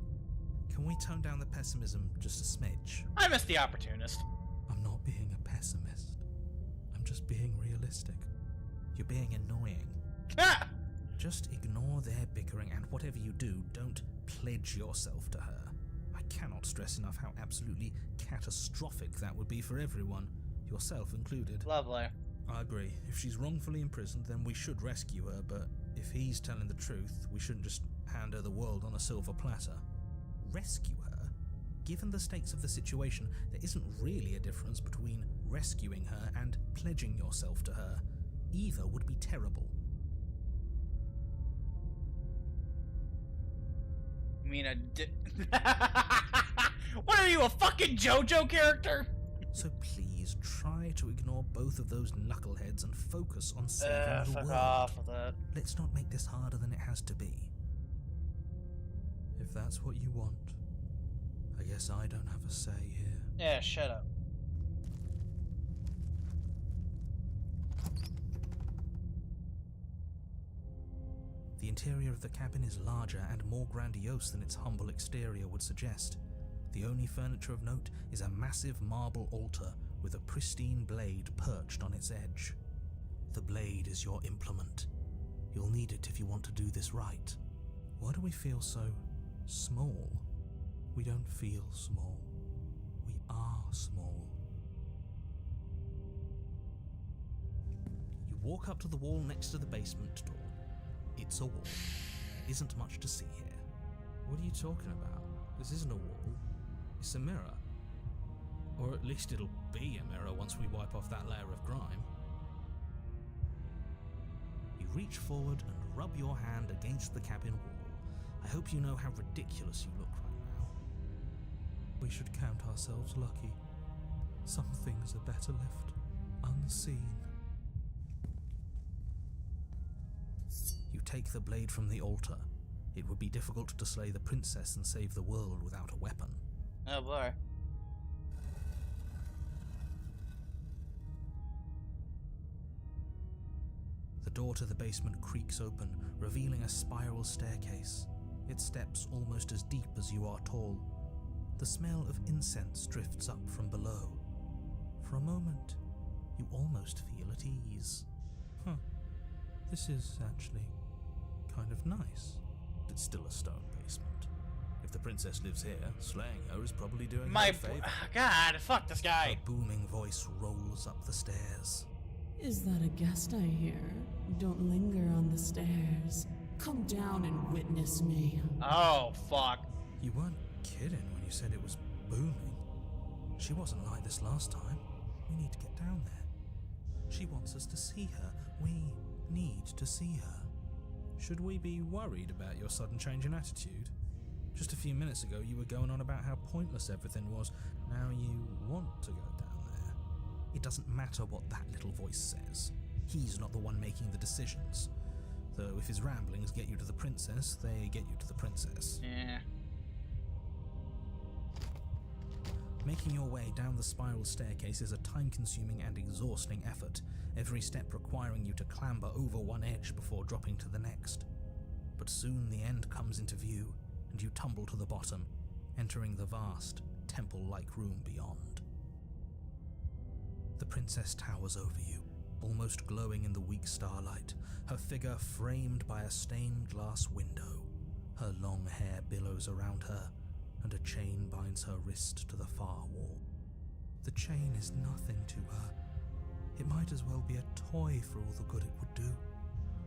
Can we tone down the pessimism just a smidge? I'm just the opportunist. I'm not being a pessimist. I'm just being realistic. You're being annoying. Ah! Just ignore their bickering, and whatever you do, don't pledge yourself to her. I cannot stress enough how absolutely catastrophic that would be for everyone, yourself included. Lovely. I agree. If she's wrongfully imprisoned, then we should rescue her, but if he's telling the truth, we shouldn't just hand her the world on a silver platter. Rescue her? Given the stakes of the situation, there isn't really a difference between rescuing her and pledging yourself to her. Either would be terrible. You mean What are you, a fucking JoJo character? So please, try to ignore both of those knuckleheads and focus on saving the Fuck world. off with that. Let's not make this harder than it has to be. If that's what you want, I guess I don't have a say here. Yeah, shut up. The interior of the cabin is larger and more grandiose than its humble exterior would suggest. The only furniture of note is a massive marble altar with a pristine blade perched on its edge. The blade is your implement. You'll need it if you want to do this right. Why do we feel so small? We don't feel small. We are small. You walk up to the wall next to the basement door. It's a wall. There isn't much to see here. What are you talking about? This isn't a wall. It's a mirror. Or at least it'll be a mirror once we wipe off that layer of grime. You reach forward and rub your hand against the cabin wall. I hope you know how ridiculous you look right now. We should count ourselves lucky. Some things are better left unseen. You take the blade from the altar. It would be difficult to slay the princess and save the world without a weapon. Oh boy. The door to the basement creaks open, revealing a spiral staircase. Its steps almost as deep as you are tall. The smell of incense drifts up from below. For a moment, you almost feel at ease. This is actually kind of nice. It's still a stone basement. If the princess lives here, slaying her is probably doing her a favor. God, fuck this guy. A booming voice rolls up the stairs. Is that a guest I hear? Don't linger on the stairs. Come down and witness me. Oh, fuck. You weren't kidding when you said it was booming. She wasn't like this last time. We need to get down there. She wants us to see her. We need to see her. Should we be worried about your sudden change in attitude? Just a few minutes ago you were going on about how pointless everything was. Now you want to go down there. It doesn't matter what that little voice says. He's not the one making the decisions. Though if his ramblings get you to the princess, they get you to the princess. Yeah. Making your way down the spiral staircase is a time-consuming and exhausting effort, every step requiring you to clamber over one edge before dropping to the next. But soon the end comes into view, and you tumble to the bottom, entering the vast, temple-like room beyond. The princess towers over you, almost glowing in the weak starlight, her figure framed by a stained glass window. Her long hair billows around her, and a chain binds her wrist to the far wall. The chain is nothing to her. It might as well be a toy for all the good it would do.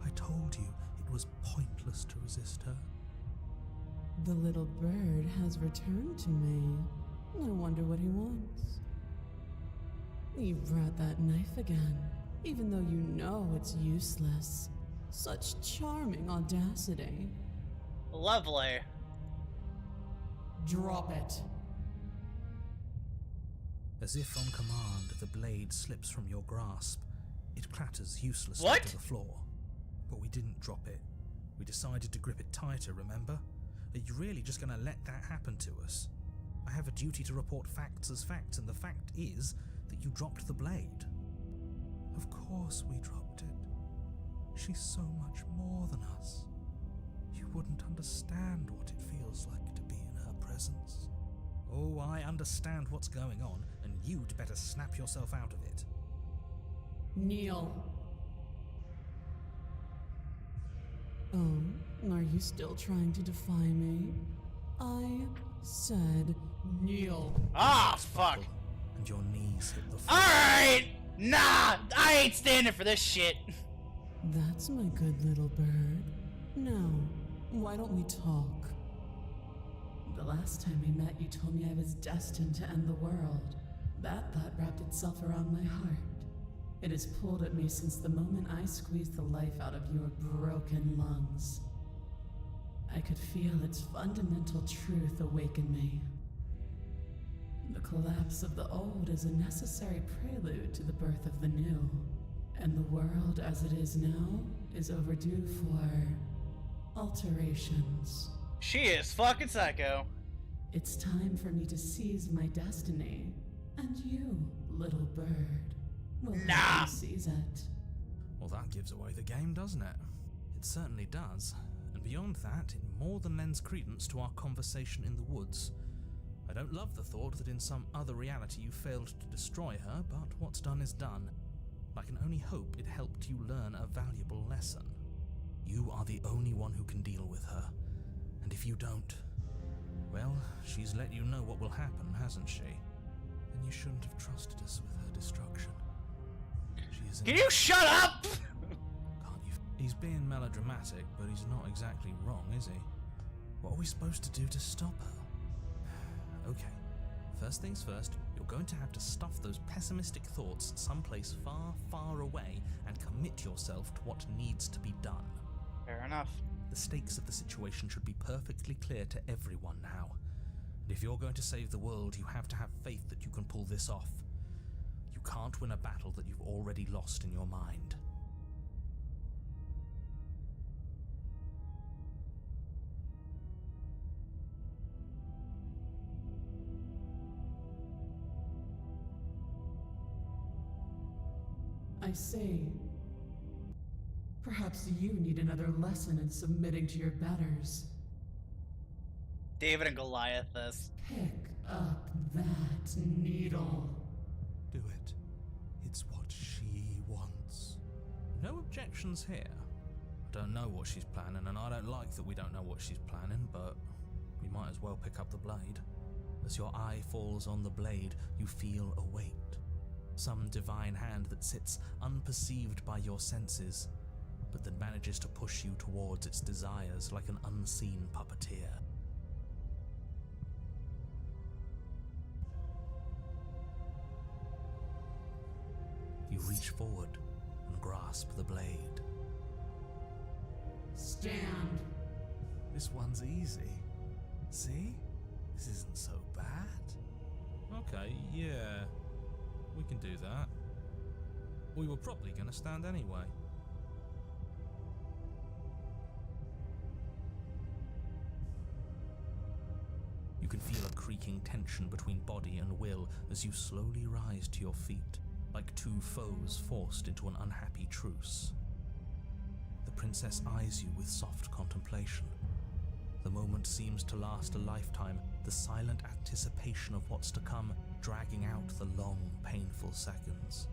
I told you it was pointless to resist her. The little bird has returned to me. I wonder what he wants. You brought that knife again, even though you know it's useless. Such charming audacity. Lovely. Drop it. As if on command, the blade slips from your grasp. It clatters uselessly What? to the floor. But we didn't drop it. We decided to grip it tighter, remember? Are you really just going to let that happen to us? I have a duty to report facts as facts, and the fact is that you dropped the blade. Of course we dropped it. She's so much more than us. You wouldn't understand what it feels like to be in her presence. Oh, I understand what's going on, and you'd better snap yourself out of it. Kneel. Oh, are you still trying to defy me? I said kneel. Ah, fuck. And your knees hit the floor. Alright! Nah! I ain't standing for this shit! That's my good little bird. Now, why don't we talk? The last time we met, you told me I was destined to end the world. That thought wrapped itself around my heart. It has pulled at me since the moment I squeezed the life out of your broken lungs. I could feel its fundamental truth awaken me. The collapse of the old is a necessary prelude to the birth of the new, and the world as it is now is overdue for alterations. She is fucking psycho. It's time for me to seize my destiny, and you, little bird, will Nah. help me seize it. Well, that gives away the game, doesn't it? It certainly does. And beyond that, it more than lends credence to our conversation in the woods. I don't love the thought that in some other reality you failed to destroy her, but what's done is done. I can only hope it helped you learn a valuable lesson. You are the only one who can deal with her. And if you don't, well, she's let you know what will happen, hasn't she? Then you shouldn't have trusted us with her destruction. She is Can you shut up? Can't you? He's being melodramatic, but he's not exactly wrong, is he? What are we supposed to do to stop her? Okay, first things first, you're going to have to stuff those pessimistic thoughts someplace far, far away and commit yourself to what needs to be done. Fair enough. The stakes of the situation should be perfectly clear to everyone now. And if you're going to save the world, you have to have faith that you can pull this off. You can't win a battle that you've already lost in your mind. I say, perhaps you need another lesson in submitting to your betters. David and Goliath this. Pick up that needle. Do it. It's what she wants. No objections here. I don't know what she's planning, and I don't like that we don't know what she's planning, but we might as well pick up the blade. As your eye falls on the blade, you feel a weight. Some divine hand that sits unperceived by your senses, but that manages to push you towards its desires like an unseen puppeteer. You reach forward and grasp the blade. Stand. This one's easy. See? This isn't so bad. Okay, yeah, we can do that. We were probably going to stand anyway. You can feel a creaking tension between body and will as you slowly rise to your feet, like two foes forced into an unhappy truce. The princess eyes you with soft contemplation. The moment seems to last a lifetime, the silent anticipation of what's to come dragging out the long, painful seconds.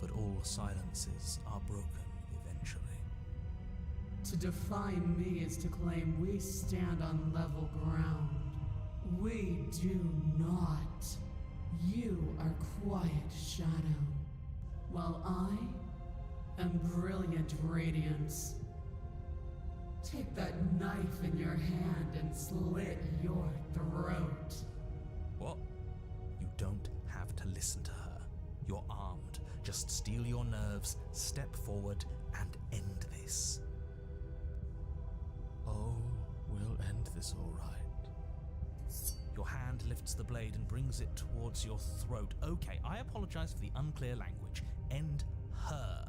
But all silences are broken eventually. To defy me is to claim we stand on level ground. We do not. You are quiet shadow, while I am brilliant radiance. Take that knife in your hand and slit your throat. What? You don't have to listen to her. You're armed. Just steel your nerves, step forward, and end this. Oh, we'll end this all right. Your hand lifts the blade and brings it towards your throat. Okay, I apologize for the unclear language. End her.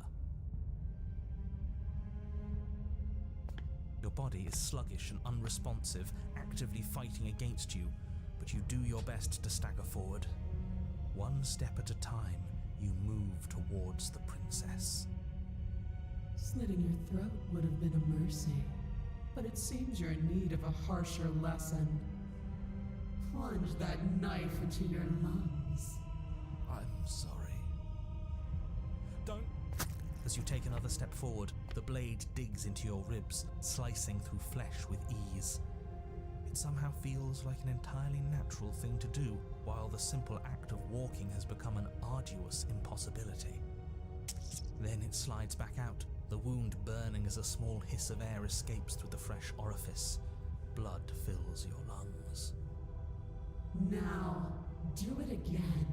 Your body is sluggish and unresponsive, actively fighting against you, but you do your best to stagger forward. One step at a time, you move towards the princess. Slitting your throat would have been a mercy, but it seems you're in need of a harsher lesson. Plunge that knife into your lungs. I'm sorry. Don't. As you take another step forward, the blade digs into your ribs, slicing through flesh with ease. It somehow feels like an entirely natural thing to do, while the simple act of walking has become an arduous impossibility. Then it slides back out, the wound burning as a small hiss of air escapes through the fresh orifice. Blood fills your lungs. Now, do it again.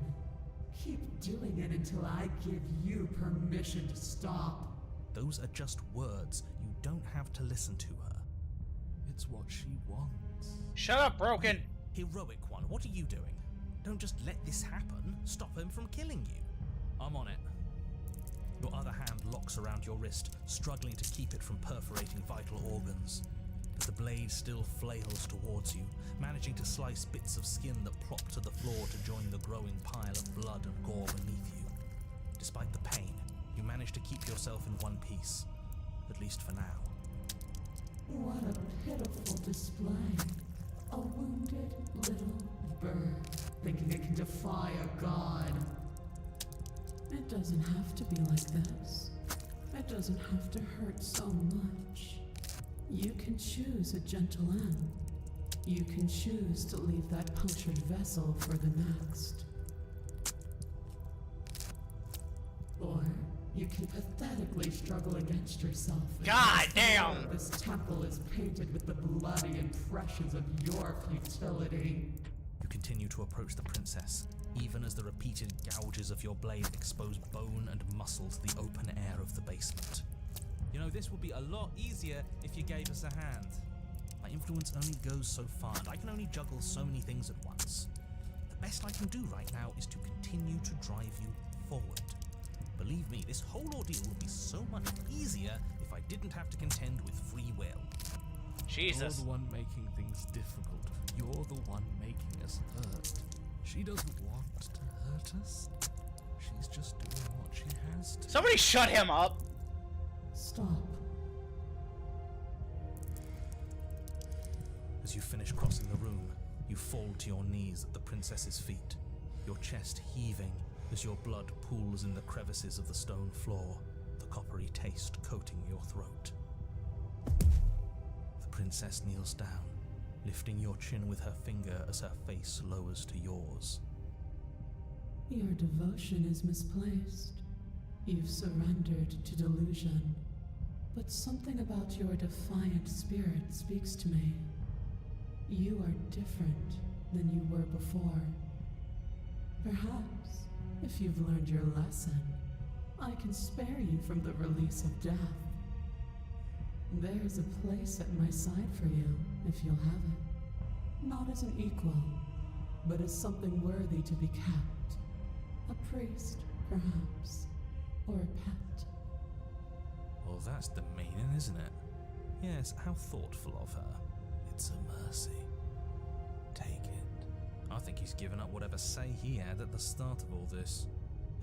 Keep doing it until I give you permission to stop. Those are just words. You don't have to listen to her. It's what she wants. Shut up, Broken! Heroic one, what are you doing? Don't just let this happen. Stop him from killing you. I'm on it. Your other hand locks around your wrist, struggling to keep it from perforating vital organs. But the blade still flails towards you, managing to slice bits of skin that plop to the floor to join the growing pile of blood and gore beneath you. Despite the pain, you manage to keep yourself in one piece, at least for now. What a pitiful display. A wounded little bird thinking it can defy a god. It doesn't have to be like this. It doesn't have to hurt so much. You can choose a gentle end. You can choose to leave that punctured vessel for the next. Or you can pathetically struggle against yourself. God damn! This temple is painted with the bloody impressions of your futility. You continue to approach the princess, even as the repeated gouges of your blade expose bone and muscle to the open air of the basement. You know, this would be a lot easier if you gave us a hand. My influence only goes so far, and I can only juggle so many things at once. The best I can do right now is to continue to drive you forward. Believe me, this whole ordeal would be so much easier if I didn't have to contend with free will. Jesus. You're the one making things difficult. You're the one making us hurt. She doesn't want to hurt us. She's just doing what she has to. Somebody shut him up! Stop. As you finish crossing the room, you fall to your knees at the princess's feet, your chest heaving as your blood pools in the crevices of the stone floor, the coppery taste coating your throat. The princess kneels down, lifting your chin with her finger as her face lowers to yours. Your devotion is misplaced. You've surrendered to delusion. But something about your defiant spirit speaks to me. You are different than you were before. Perhaps, if you've learned your lesson, I can spare you from the release of death. There's a place at my side for you, if you'll have it. Not as an equal, but as something worthy to be kept. A priest, perhaps, or a pet. Well, that's demeaning, isn't it? Yes, how thoughtful of her. It's a mercy. Take it. I think he's given up whatever say he had at the start of all this.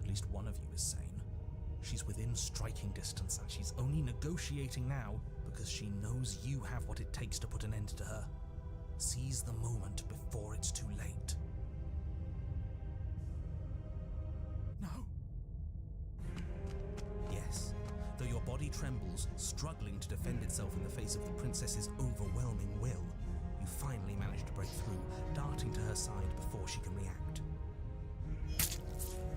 At least one of you is sane. She's within striking distance, and she's only negotiating now because she knows you have what it takes to put an end to her. Seize the moment before it's too late. No. Yes, though your body trembles, struggling to defend itself in the face of the princess's overwhelming will, you finally manage to break through, darting to her side before she can react.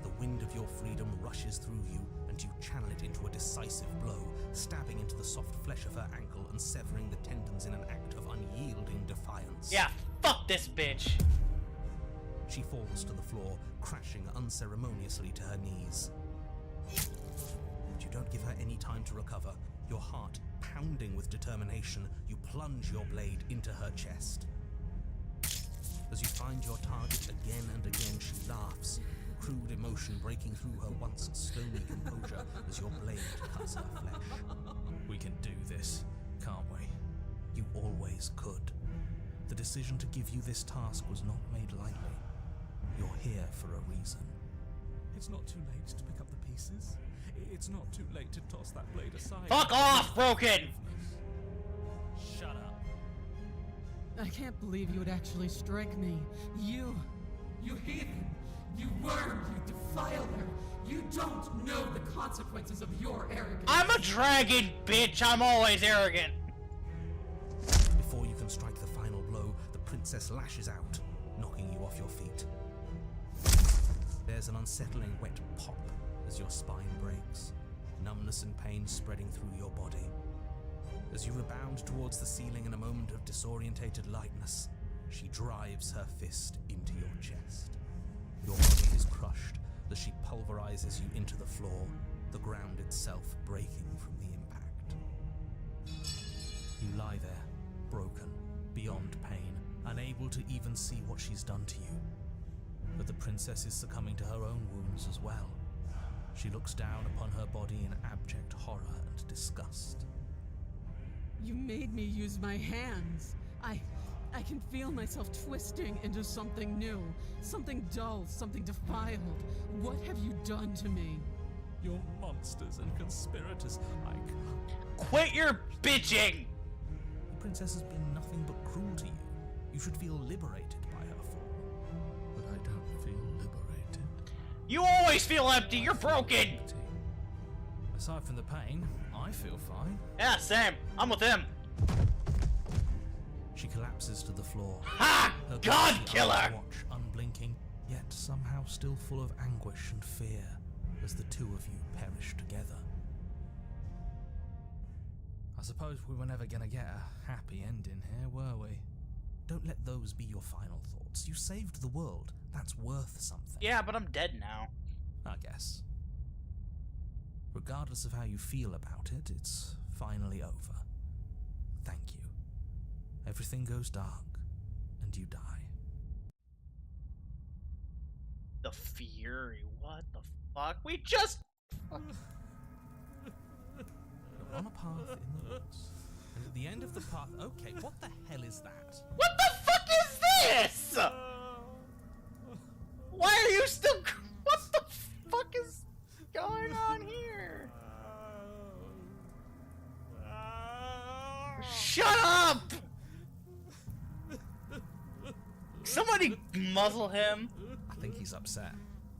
The wind of your freedom rushes through you, and you channel it into a decisive blow, stabbing into the soft flesh of her ankle and severing the tendons in an act of unyielding defiance. Yeah, fuck this bitch! She falls to the floor, crashing unceremoniously to her knees. But you don't give her any time to recover. Your heart pounding with determination, you plunge your blade into her chest. As you find your target again and again, she laughs, crude emotion breaking through her once stony composure as your blade cuts her flesh. We can do this, can't we? You always could. The decision to give you this task was not made lightly. You're here for a reason. It's not too late to pick up the pieces. It's not too late to toss that blade aside. Fuck off, Broken! Shut up. I can't believe you would actually strike me. You heathen! You worm! You defiler! You don't know the consequences of your arrogance! I'm a dragon, bitch! I'm always arrogant! Before you can strike the final blow, the princess lashes out, knocking you off your feet. There's an unsettling wet pop as your spine breaks, numbness and pain spreading through your body. As you rebound towards the ceiling in a moment of disorientated lightness, she drives her fist into your chest. Your body is crushed as she pulverizes you into the floor, the ground itself breaking from the impact. You lie there, broken, beyond pain, unable to even see what she's done to you. But the princess is succumbing to her own wounds as well. She looks down upon her body in abject horror and disgust. You made me use my hands. I can feel myself twisting into something new, something dull, something defiled. What have you done to me? You're monsters and conspirators. I can't. Quit your bitching! The princess has been nothing but cruel to you. You should feel liberated by her fall. But I don't feel liberated. You always feel empty, you're broken! Aside from the pain, I feel fine. Yeah, same. I'm with him. She collapses to the floor. Ha! Her God glassy killer! eyes watch, unblinking, yet somehow still full of anguish and fear as the two of you perish together. I suppose we were never gonna get a happy ending here, were we? Don't let those be your final thoughts. You saved the world. That's worth something. Yeah, but I'm dead now. I guess. Regardless of how you feel about it, it's finally over. Thank you. Everything goes dark, and you die. The Fury, what the fuck? We just... You're on a path in the woods, and at the end of the path... Okay, what the hell is that? What the fuck is this? Why are you still... What the fuck is going on here? Shut up! Somebody muzzle him. I think he's upset.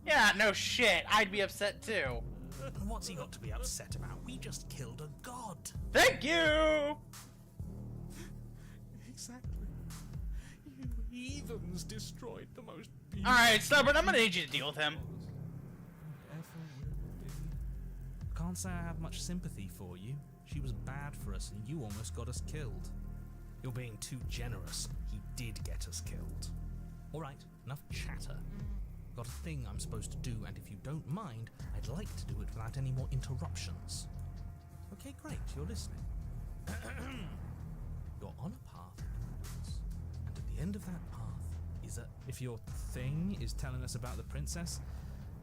Yeah, no shit. I'd be upset too. And what's he got to be upset about? We just killed a god. Thank you! Exactly. You heathens destroyed the most beautiful... Alright, Stubborn, I'm gonna need you to deal with him. ever will be. Can't say I have much sympathy for you. She was bad for us, and you almost got us killed. You're being too generous. He did get us killed. Alright, enough chatter. Got a thing I'm supposed to do, and if you don't mind, I'd like to do it without any more interruptions. Okay, great, you're listening. You're on a path in the woods, and at the end of that path is a... If your thing is telling us about the princess,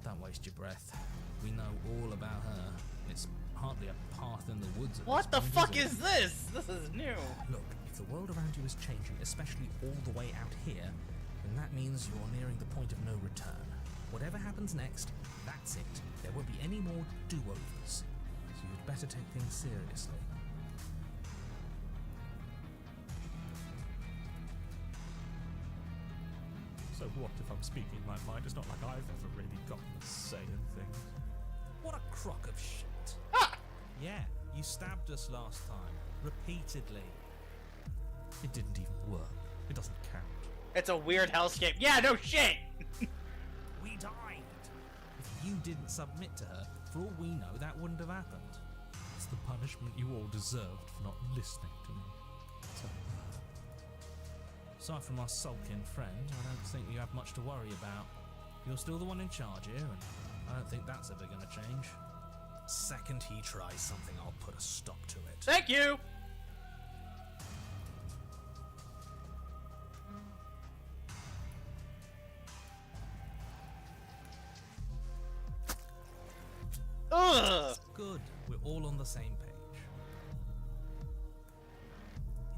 don't waste your breath. We know all about her. It's hardly a path in the woods. What the fuck is this? This is new. Look, if the world around you is changing, especially all the way out here, then that means you're nearing the point of no return. Whatever happens next, that's it. There won't be any more do-overs. So you'd better take things seriously. So what if I'm speaking my mind? It's not like I've ever really gotten a say in things. What a crock of shit. Ah! Yeah, you stabbed us last time. Repeatedly. It didn't even work. It doesn't count. It's a weird hellscape. Yeah, no shit! We died! If you didn't submit to her, for all we know, that wouldn't have happened. It's the punishment you all deserved for not listening to me. So, aside from our sulking friend, I don't think you have much to worry about. You're still the one in charge here, and I don't think that's ever going to change. Second he tries something, I'll put a stop to it. Thank you! all on the same page.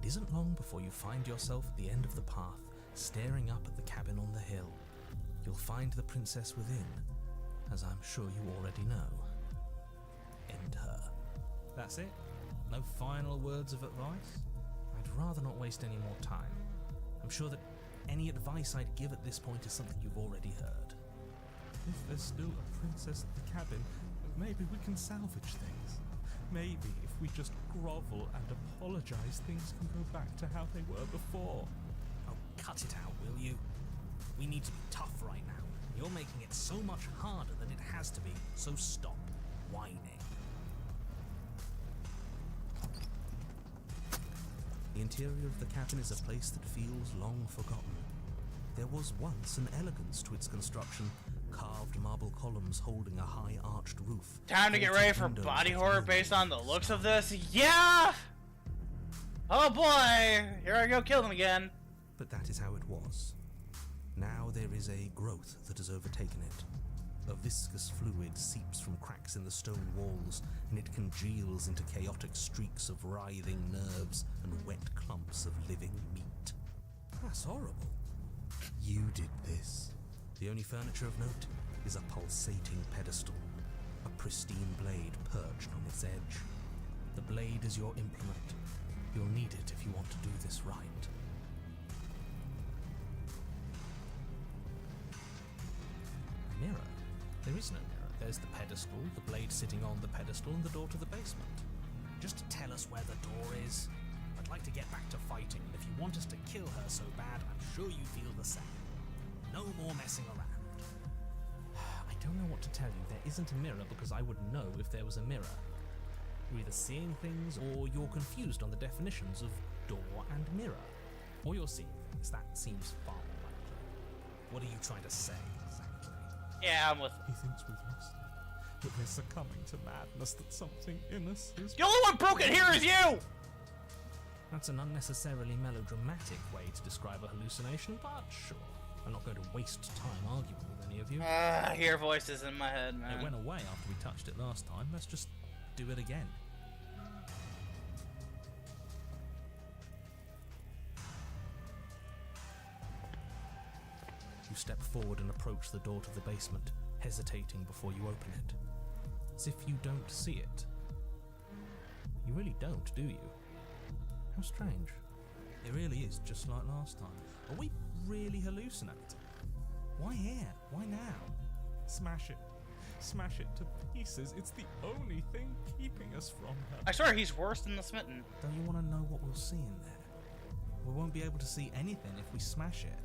It isn't long before you find yourself at the end of the path, staring up at the cabin on the hill. You'll find the princess within, as I'm sure you already know. End her. That's it? No final words of advice? I'd rather not waste any more time. I'm sure that any advice I'd give at this point is something you've already heard. If there's still a princess at the cabin, maybe we can salvage things. Maybe if we just grovel and apologize, things can go back to how they were before. Oh, cut it out, will you? We need to be tough right now. You're making it so much harder than it has to be, so stop whining. The interior of the cabin is a place that feels long forgotten. There was once an elegance to its construction, carved marble columns holding a high arched roof. Time to get ready for body horror based on the looks of this. Yeah! Oh boy! Here I go kill them again. But that is how it was. Now there is a growth that has overtaken it. A viscous fluid seeps from cracks in the stone walls, and it congeals into chaotic streaks of writhing nerves and wet clumps of living meat. That's horrible. You did this. The only furniture of note is a pulsating pedestal, a pristine blade perched on its edge. The blade is your implement. You'll need it if you want to do this right. A mirror? There is no mirror. There's the pedestal, the blade sitting on the pedestal, and the door to the basement. Just to tell us where the door is. I'd like to get back to fighting, and if you want us to kill her so bad, I'm sure you feel the same. No more messing around. I don't know what to tell you. There isn't a mirror because I would know if there was a mirror. You're either seeing things or you're confused on the definitions of door and mirror. Or you're seeing things. That seems far more likely. What are you trying to say exactly? Yeah, I'm with. He thinks we've lost it, that we're succumbing to madness, that something in us is... The only one broken here is you! That's an unnecessarily melodramatic way to describe a hallucination, but sure. I'm not going to waste time arguing with any of you. I hear voices in my head, man. It went away after we touched it last time. Let's just do it again. You step forward and approach the door to the basement, hesitating before you open it. As if you don't see it. You really don't, do you? How strange. It really is just like last time. Are we really hallucinating? Why here? Why now? Smash it. Smash it to pieces. It's the only thing keeping us from her. I swear he's worse than the smitten. Don't you want to know what we'll see in there? We won't be able to see anything if we smash it.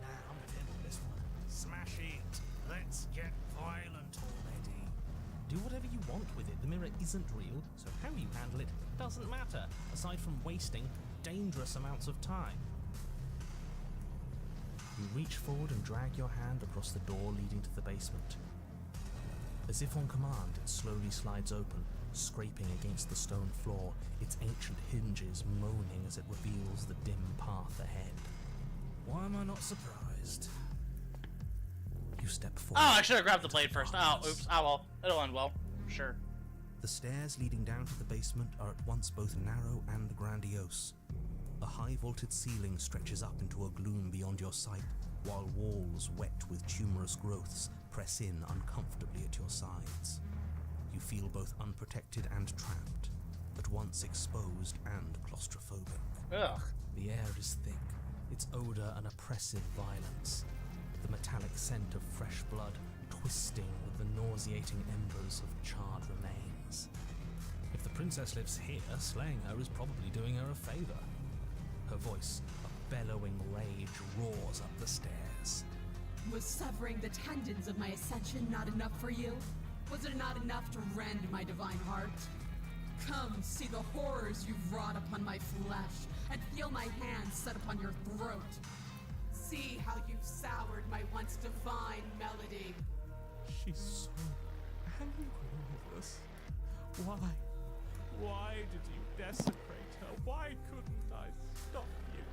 Nah, I'm with him on this one. Smash it. Let's get violent already. Do whatever you want with it. The mirror isn't real, so how you handle it doesn't matter, aside from wasting dangerous amounts of time. You reach forward and drag your hand across the door leading to the basement. As if on command, it slowly slides open, scraping against the stone floor, its ancient hinges moaning as it reveals the dim path ahead. Why am I not surprised? You step forward. Oh, I should have grabbed the blade first. Oh, oops. Oh well. It'll end well. Sure. The stairs leading down to the basement are at once both narrow and grandiose. A high-vaulted ceiling stretches up into a gloom beyond your sight, while walls wet with tumorous growths press in uncomfortably at your sides. You feel both unprotected and trapped, at once exposed and claustrophobic. Ugh. The air is thick, its odor an oppressive violence, the metallic scent of fresh blood twisting with the nauseating embers of charred remains. If the princess lives here, slaying her is probably doing her a favor. Her voice, a bellowing rage, roars up the stairs. Was severing the tendons of my ascension not enough for you? Was it not enough to rend my divine heart? Come, see the horrors you've wrought upon my flesh, and feel my hands set upon your throat. See how you've soured my once divine melody. She's so angry with us. Why? Why did you desecrate her? Why couldn't I stop you?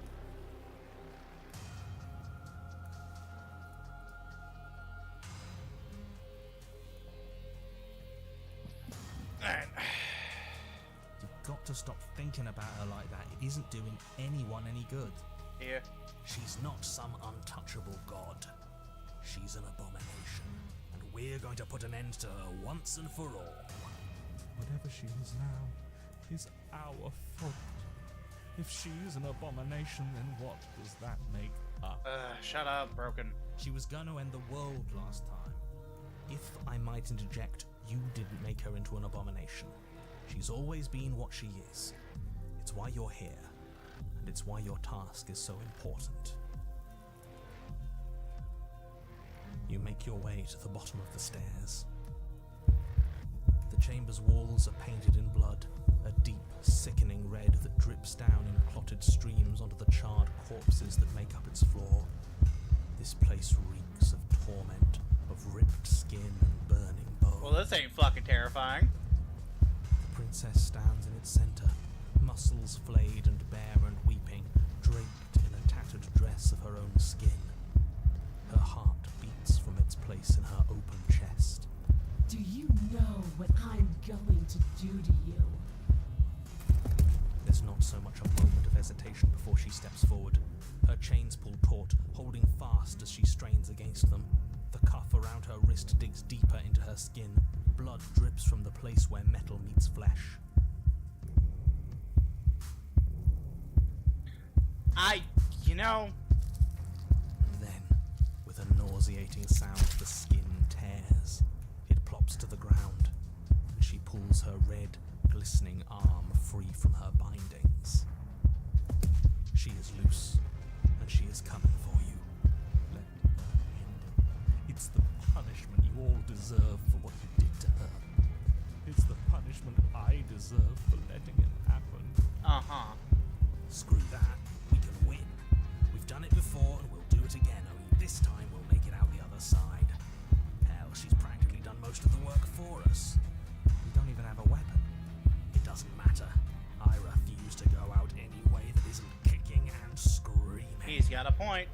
Alright. got to stop thinking about her like that. It isn't doing anyone any good. Yeah. She's not some untouchable god. She's an abomination, and we're going to put an end to her once and for all. Whatever she is now is our fault. If she's an abomination, then what does that make us? Shut up, Broken. She was going to end the world last time. If I might interject, you didn't make her into an abomination. She's always been what she is. It's why you're here, and it's why your task is so important. You make your way to the bottom of the stairs. The chamber's walls are painted in blood, a deep, sickening red that drips down in clotted streams onto the charred corpses that make up its floor. This place reeks of torment, of ripped skin and burning bones. Well, this ain't fucking terrifying. The princess stands in its center, muscles flayed and bare and weeping, draped in a tattered dress of her own skin. Her heart beats from its place in her open chest. Do you know what I'm going to do to you? There's not so much a moment of hesitation before she steps forward. Her chains pull taut, holding fast as she strains against them. The cuff around her wrist digs deeper into her skin. Blood drips from the place where metal meets flesh. And then, with a nauseating sound, the skin tears. It plops to the ground, and she pulls her red, glistening arm free from her bindings. She is loose, and she is coming for you. Let her end it. It's the punishment you all deserve for what you did to her. It's the punishment I deserve for letting it happen. Uh-huh. Screw that. We can win. We've done it before, and we'll do it again, only this time we'll make it out the other side. Hell, she's practically done most of the work for us. We don't even have a weapon. It doesn't matter. I refuse to go out any way that isn't kicking and screaming. He's got a point.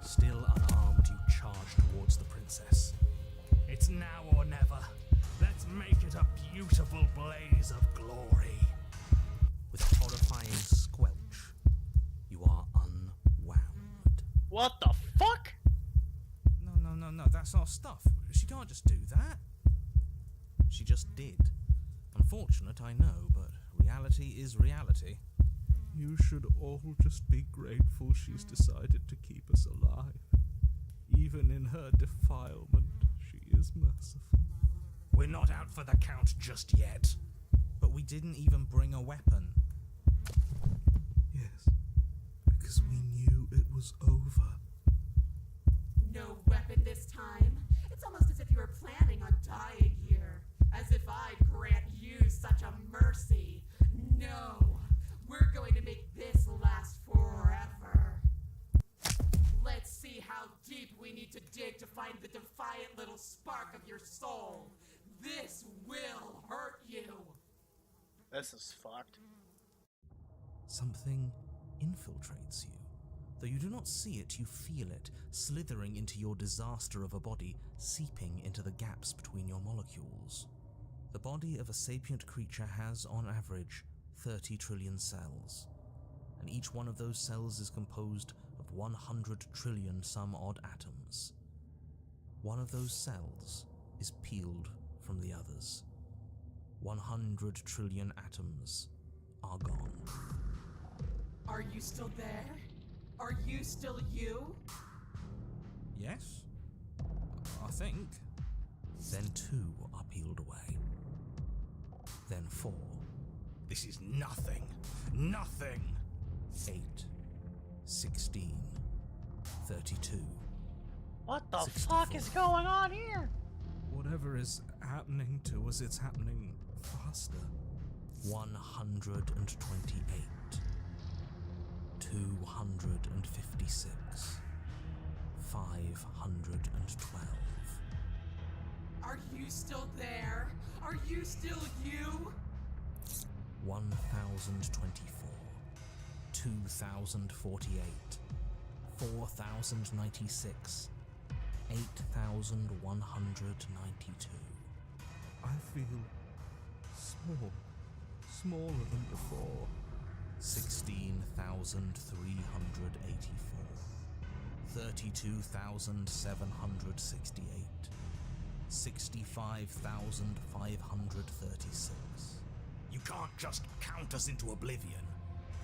Still unarmed, you charge towards the princess. It's now or never. Let's make it a beautiful blaze of glory. With a horrifying squelch, you are unwound. What the fuck? No, that's our stuff. She can't just do that. She just did. Unfortunate, I know, but reality is reality. You should all just be grateful she's decided to keep us alive. Even in her defilement, she is merciful. We're not out for the count just yet. But we didn't even bring a weapon. Yes, because we knew it was over. No weapon this time? It's almost as if you were planning on dying here. As if I'd grant you such a mercy. No, we're going to make this last forever. Let's see how deep we need to dig to find the defiant little spark of your soul. This will hurt you. This is fucked. Something infiltrates you. Though you do not see it, you feel it, slithering into your disaster of a body, seeping into the gaps between your molecules. The body of a sapient creature has, on average, 30 trillion cells, and each one of those cells is composed of 100 trillion some odd atoms. One of those cells is peeled from the others. 100 trillion atoms are gone. Are you still there? Are you still you? Yes? I think. Then 2 are peeled away. Then 4. This is nothing. Nothing! 8. 16. 32. What the 64. fuck is going on here? Whatever is happening to us, it's happening faster. 128. 256. 512. Are you still there? Are you still you? 1024, 2048, 4096, 8192. I feel small, smaller than before. 16,384, 32,768, 65,536. You can't just count us into oblivion.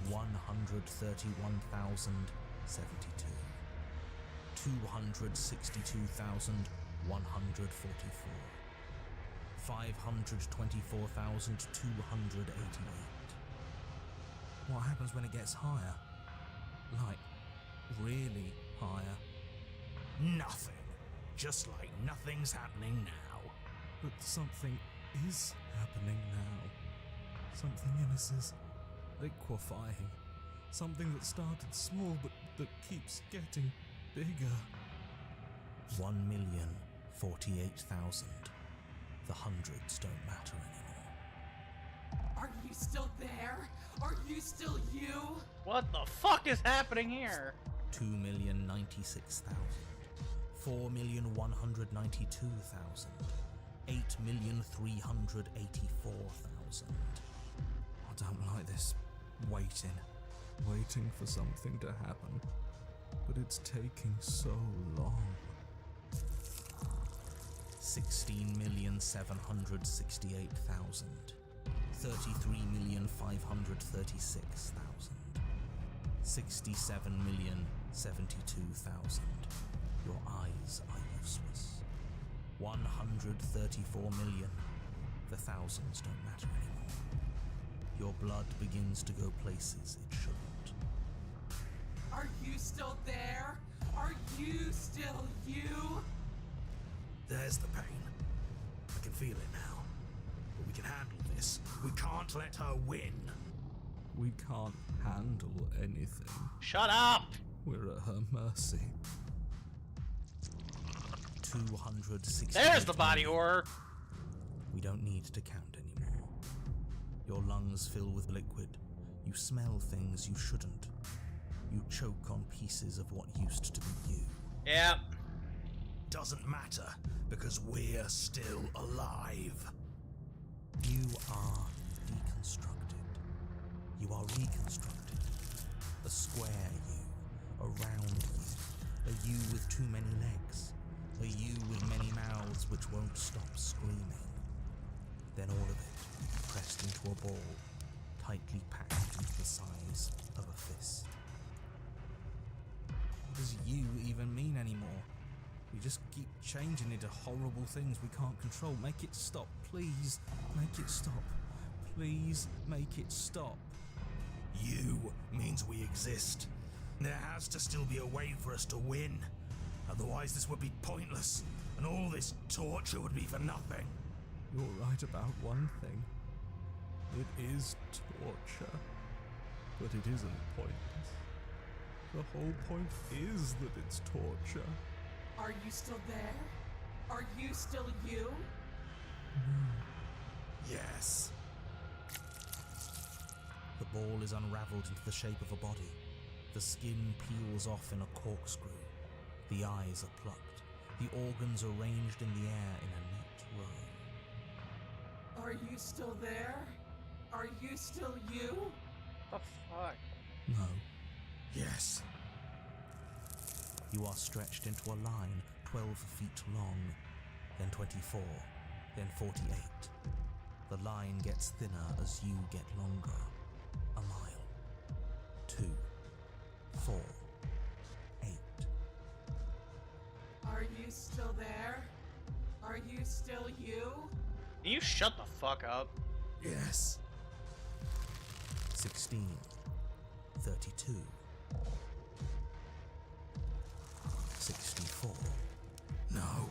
131,072, 262,144, 524,288. What happens when it gets higher? Like, really higher? Nothing. Just like nothing's happening now. But something is happening now. Something in us is liquefying. Something that started small but that keeps getting bigger. 1,048,000. The hundreds don't matter anymore. Are you still there? Are you still you? What the fuck is happening here? 2,096,000, 4,192,000, 8,384,000. I don't like this waiting for something to happen. But it's taking so long. 16,768,000, 33,536,000, 67,072,000. Your eyes are useless. 134 million. The thousands don't matter anymore. Your blood begins to go places it shouldn't. Are you still there? Are you still you? There's the pain. I can feel it now. But we can handle this. We can't let her win. We can't handle anything. Shut up! We're at her mercy. 260. There's the body horror! We don't need to count anymore. Your lungs fill with liquid. You smell things you shouldn't. You choke on pieces of what used to be you. Yep. Doesn't matter, because we're still alive. You are deconstructed. You are reconstructed. A square you, a round you, a you with too many legs, a you with many mouths which won't stop screaming. Then all of it pressed into a ball, tightly packed into the size of a fist. What does you even mean anymore? We just keep changing into horrible things we can't control. Make it stop, please. Make it stop. Please make it stop. You means we exist. There has to still be a way for us to win. Otherwise this would be pointless, and all this torture would be for nothing. You're right about one thing. It is torture. But it isn't pointless. The whole point is that it's torture. Are you still there? Are you still you? Yes. The ball is unraveled into the shape of a body. The skin peels off in a corkscrew. The eyes are plucked. The organs arranged in the air in a neat row. Are you still there? Are you still you? The fuck? No. Yes. You are stretched into a line 12 feet long, then 24, then 48. The line gets thinner as you get longer. A mile. 2, 4, 8. Are you still there? Are you still you? Can you shut the fuck up? Yes. 16, 32, 64. No.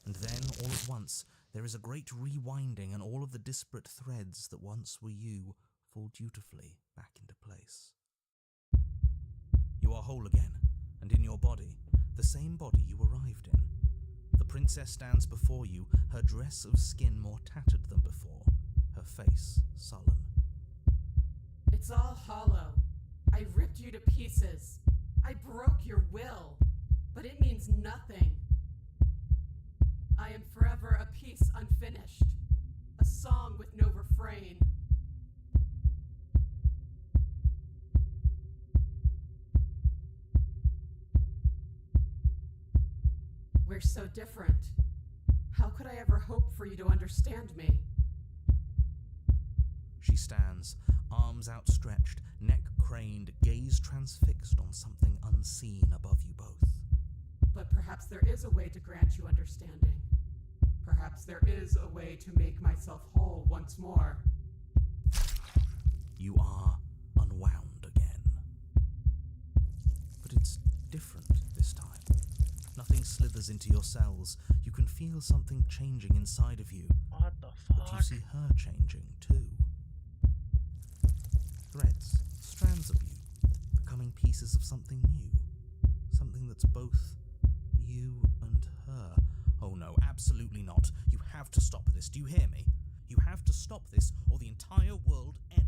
And then, all at once, there is a great rewinding, and all of the disparate threads that once were you fall dutifully back into place. You are whole again, and in your body, the same body you arrived in. The princess stands before you, her dress of skin more tattered than before, her face sullen. It's all hollow. I ripped you to pieces. I broke your will. But it means nothing. I am forever a piece unfinished. A song with no refrain. We're so different. How could I ever hope for you to understand me? She stands, arms outstretched, neck craned, gaze transfixed on something unseen above you both. But perhaps there is a way to grant you understanding. Perhaps there is a way to make myself whole once more. You are unwound again. But it's different this time. Nothing slithers into your cells. You can feel something changing inside of you. What the But you fuck? see her changing too. Threads, strands of you, becoming pieces of something new. Something that's both you and her. Oh no, absolutely not. You have to stop this. Do you hear me? You have to stop this, or the entire world ends.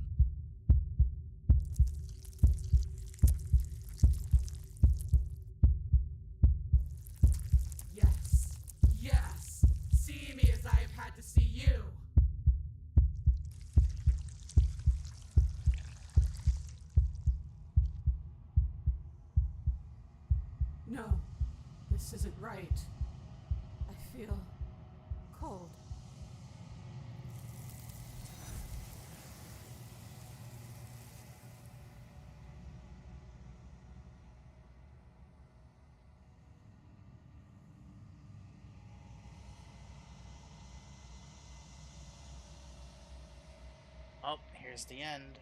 Yes. Yes. See me as I have had to see you. No. This isn't right. I feel cold. Oh, here's the end.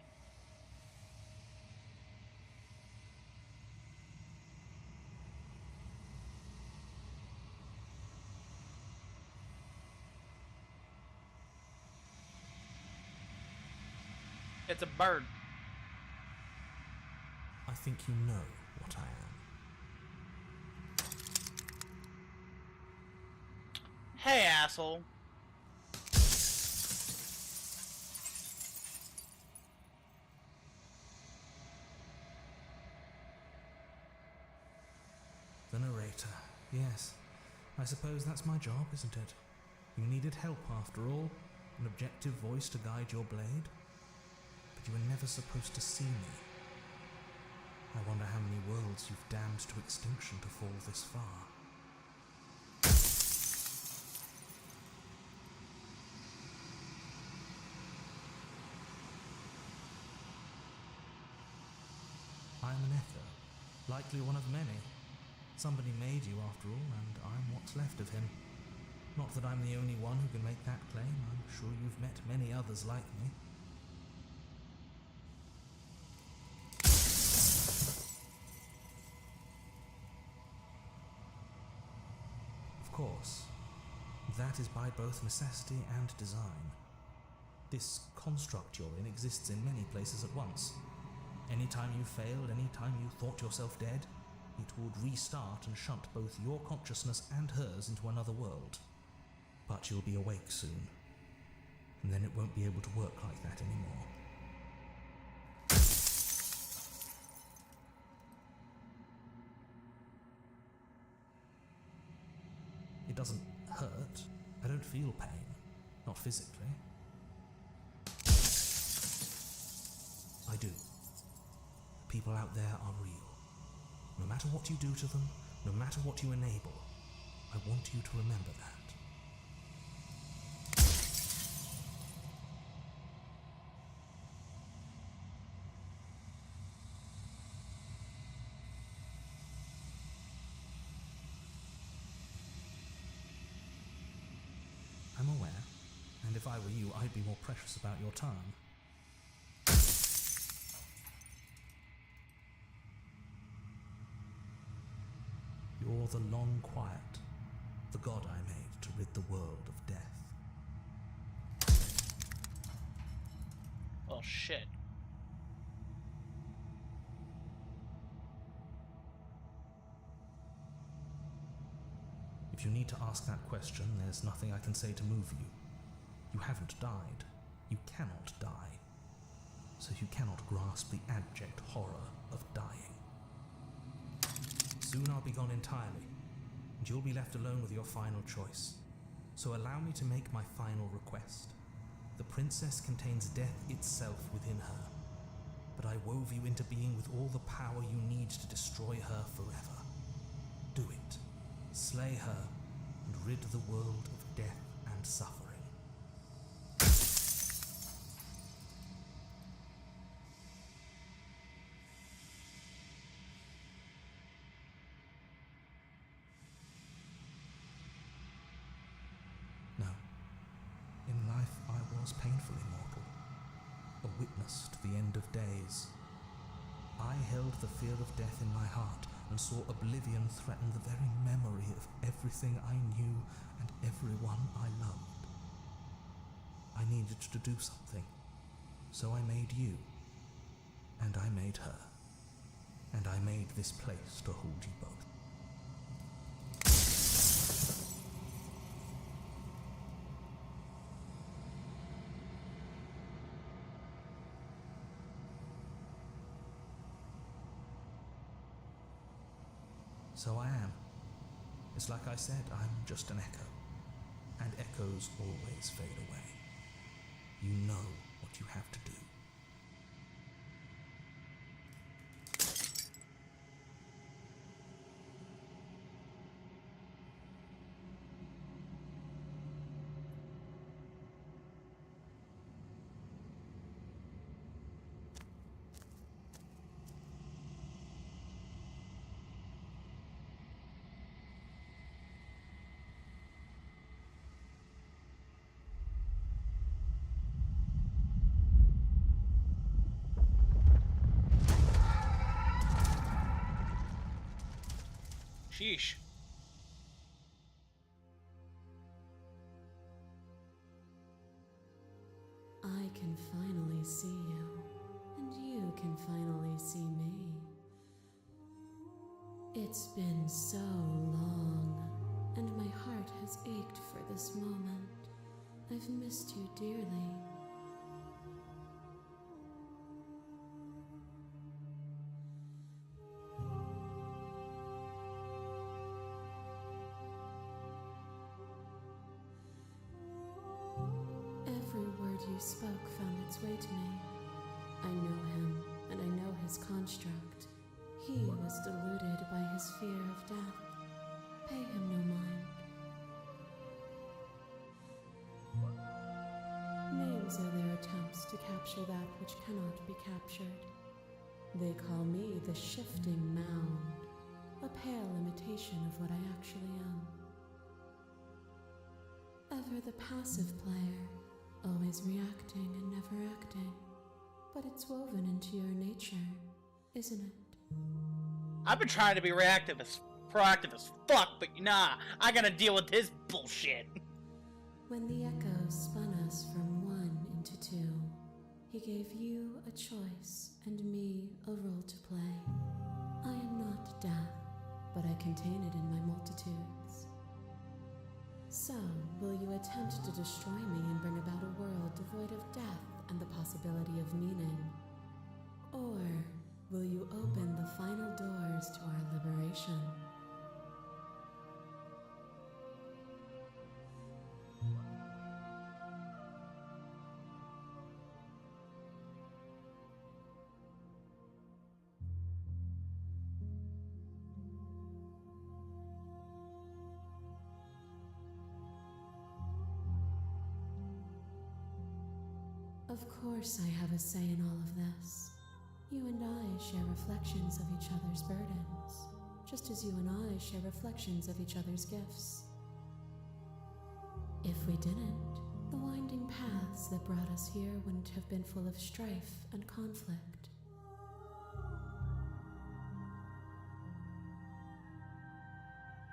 It's a bird. I think you know what I am. Hey, asshole. The narrator. Yes. I suppose that's my job, isn't it? You needed help after all. An objective voice to guide your blade. But you were never supposed to see me. I wonder how many worlds you've damned to extinction to fall this far. I am an echo, likely one of many. Somebody made you after all, and I'm what's left of him. Not that I'm the only one who can make that claim. I'm sure you've met many others like me. Of course, that is by both necessity and design. This construct you're in exists in many places at once. Anytime you failed, anytime you thought yourself dead, it would restart and shunt both your consciousness and hers into another world. But you'll be awake soon, and then it won't be able to work like that anymore. It doesn't hurt. I don't feel pain. Not physically. I do. People out there are real. No matter what you do to them, no matter what you enable, I want you to remember that. I'm aware, and if I were you, I'd be more precious about your time. You're the long quiet, the god I made to rid the world of death. Oh, shit. If you need to ask that question, there's nothing I can say to move you. You haven't died. You cannot die, so you cannot grasp the abject horror of dying. Soon I'll be gone entirely, and you'll be left alone with your final choice. So allow me to make my final request. The princess contains death itself within her, but I wove you into being with all the power you need to destroy her forever. Do it. Slay her, and rid the world of death and suffering. No. In life I was painfully mortal, a witness to the end of days. I held the fear of death in my heart and saw oblivion threaten the very memory of everything I knew and everyone I loved. I needed to do something, so I made you, and I made her, and I made this place to hold you both. So I am. It's like I said, I'm just an echo. And echoes always fade away. You know what you have to do. Sheesh. I can finally see you, and you can finally see me. It's been so long, and my heart has ached for this moment. I've missed you dearly. Every word you spoke found its way to me. I know him, and I know his construct. He was deluded by his fear of death. Pay him no mind. Names are their attempts to capture that which cannot be captured. They call me the shifting mound, a pale imitation of what I actually am. Ever the passive player, always reacting and never acting. But it's woven into your nature, isn't it? I've been trying to be proactive as fuck, but nah, I gotta deal with this bullshit. When the echo spun us from one into two, he gave you a choice and me a role to play. I am not death, but I contain it in my multitudes. So, will you attempt to destroy me and bring about a world devoid of death and the possibility of meaning? Or will you open the final doors to our liberation? Of course I have a say in all of this. You and I share reflections of each other's burdens, just as you and I share reflections of each other's gifts. If we didn't, the winding paths that brought us here wouldn't have been full of strife and conflict.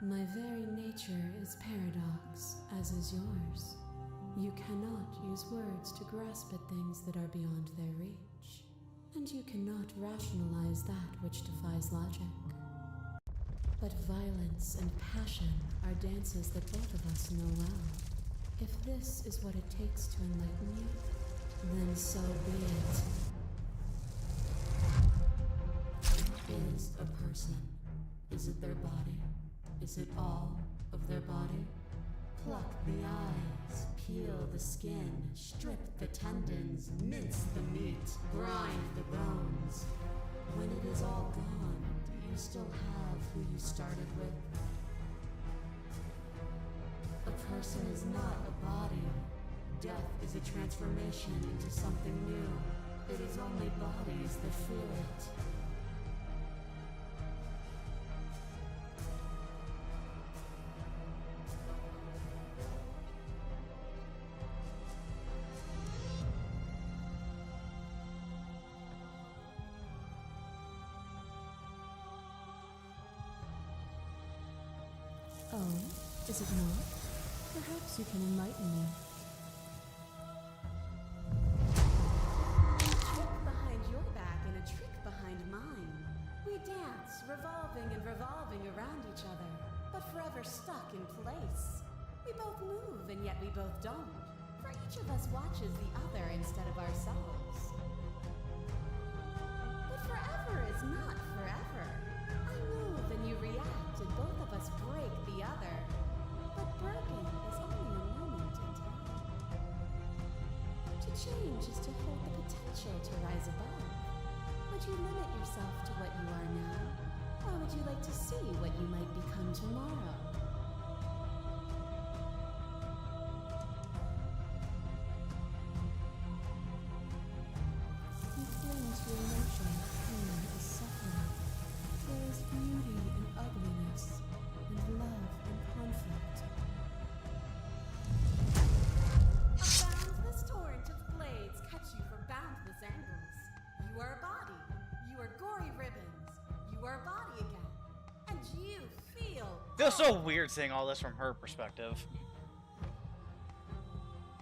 My very nature is paradox, as is yours. You cannot use words to grasp at things that are beyond their reach, and you cannot rationalize that which defies logic. But violence and passion are dances that both of us know well. If this is what it takes to enlighten you, Then so be it. What is a person? Is it their body? Is it all of their body? Pluck the eyes, peel the skin, strip the tendons, mince the meat, grind the bones. When it is all gone, do you still have who you started with? A person is not a body. Death is a transformation into something new. It is only bodies that feel it. Oh, is it not? Perhaps you can enlighten me. A trick behind your back and a trick behind mine. We dance, revolving and revolving around each other, but forever stuck in place. We both move, and yet we both don't. For each of us watches the other instead of ourselves. But forever is not forever. I move and you react, and both of us break the other. But broken is only a moment in time. To change is to hold the potential to rise above. Would you limit yourself to what you are now? Or would you like to see what you might become tomorrow? You cling to your emotions, pain is suffering. There is beauty in ugliness, and love in conflict. A boundless torrent of blades cut you from boundless angles. You are a body. You are gory ribbons. You are a body again. And you feel. Feels so weird seeing all this from her perspective.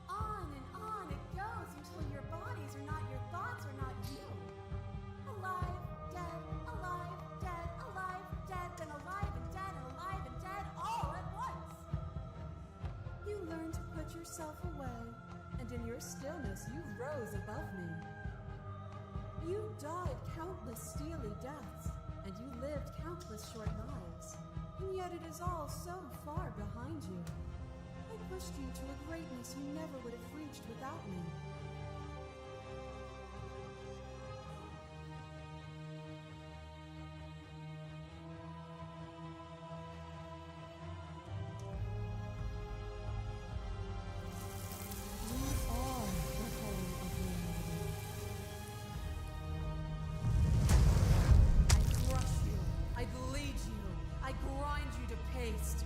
On and on it goes until your bodies are not your thoughts or not you. Alive, dead, alive, dead, then alive and dead, all at once. You learn to put yourself away, and in your stillness you rose above me. You died countless steely deaths, and you lived countless short lives, and yet it is all so far behind you. I pushed you to a greatness you never would have reached without me. We are the whole of reality. I crush you, I bleed you, I grind you to paste.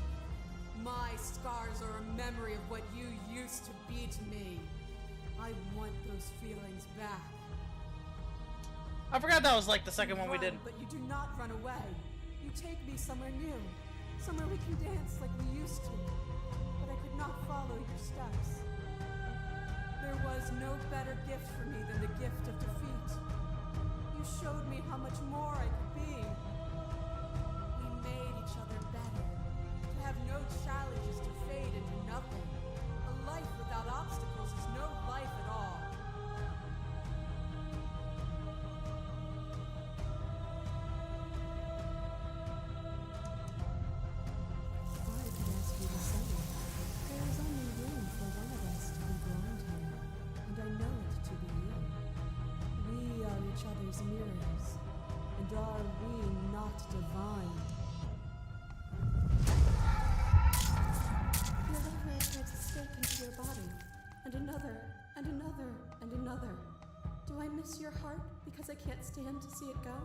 My scars are a memory of what you used to be to me. I want those feelings back. I forgot that was like the second one we did. Run, but you do not run away. You take me somewhere new, somewhere we can dance like we used to. But I could not follow your steps. There was no better gift for me than the gift of defeat. You showed me how much more I could be. We made each other better. To have no challenges to fade into nothing. A life without obstacles is no life at all. I could ask you the same. There is only room for one of us to be blind here, and I know it to be you. We are each other's mirrors, and are we not divine? Your left hand puts a stake into your body, and another, and another, and another. Do I miss your heart because I can't stand to see it go?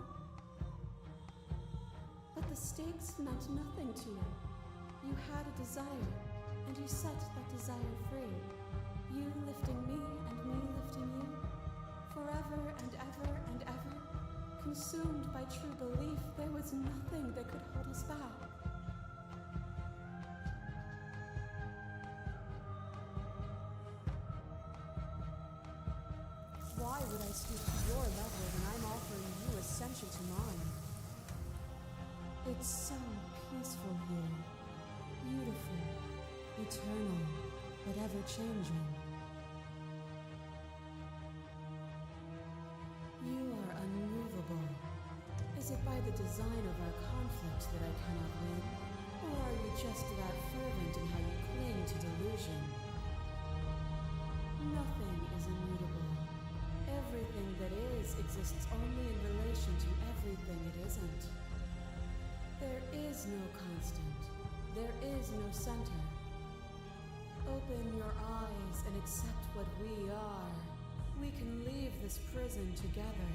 But the stakes meant nothing to you. You had a desire, and you set that desire free. You lifting me, and me lifting you. Forever and ever and ever. Consumed by true belief, there was nothing that could hold us back. Why would I stoop to your level when I'm offering you ascension to mine? It's so peaceful here. Beautiful, eternal, but ever changing. Is it by the design of our conflict that I cannot win? Or are you just that fervent in how you cling to delusion? Nothing is immutable. Everything that is exists only in relation to everything it isn't. There is no constant. There is no center. Open your eyes and accept what we are. We can leave this prison together.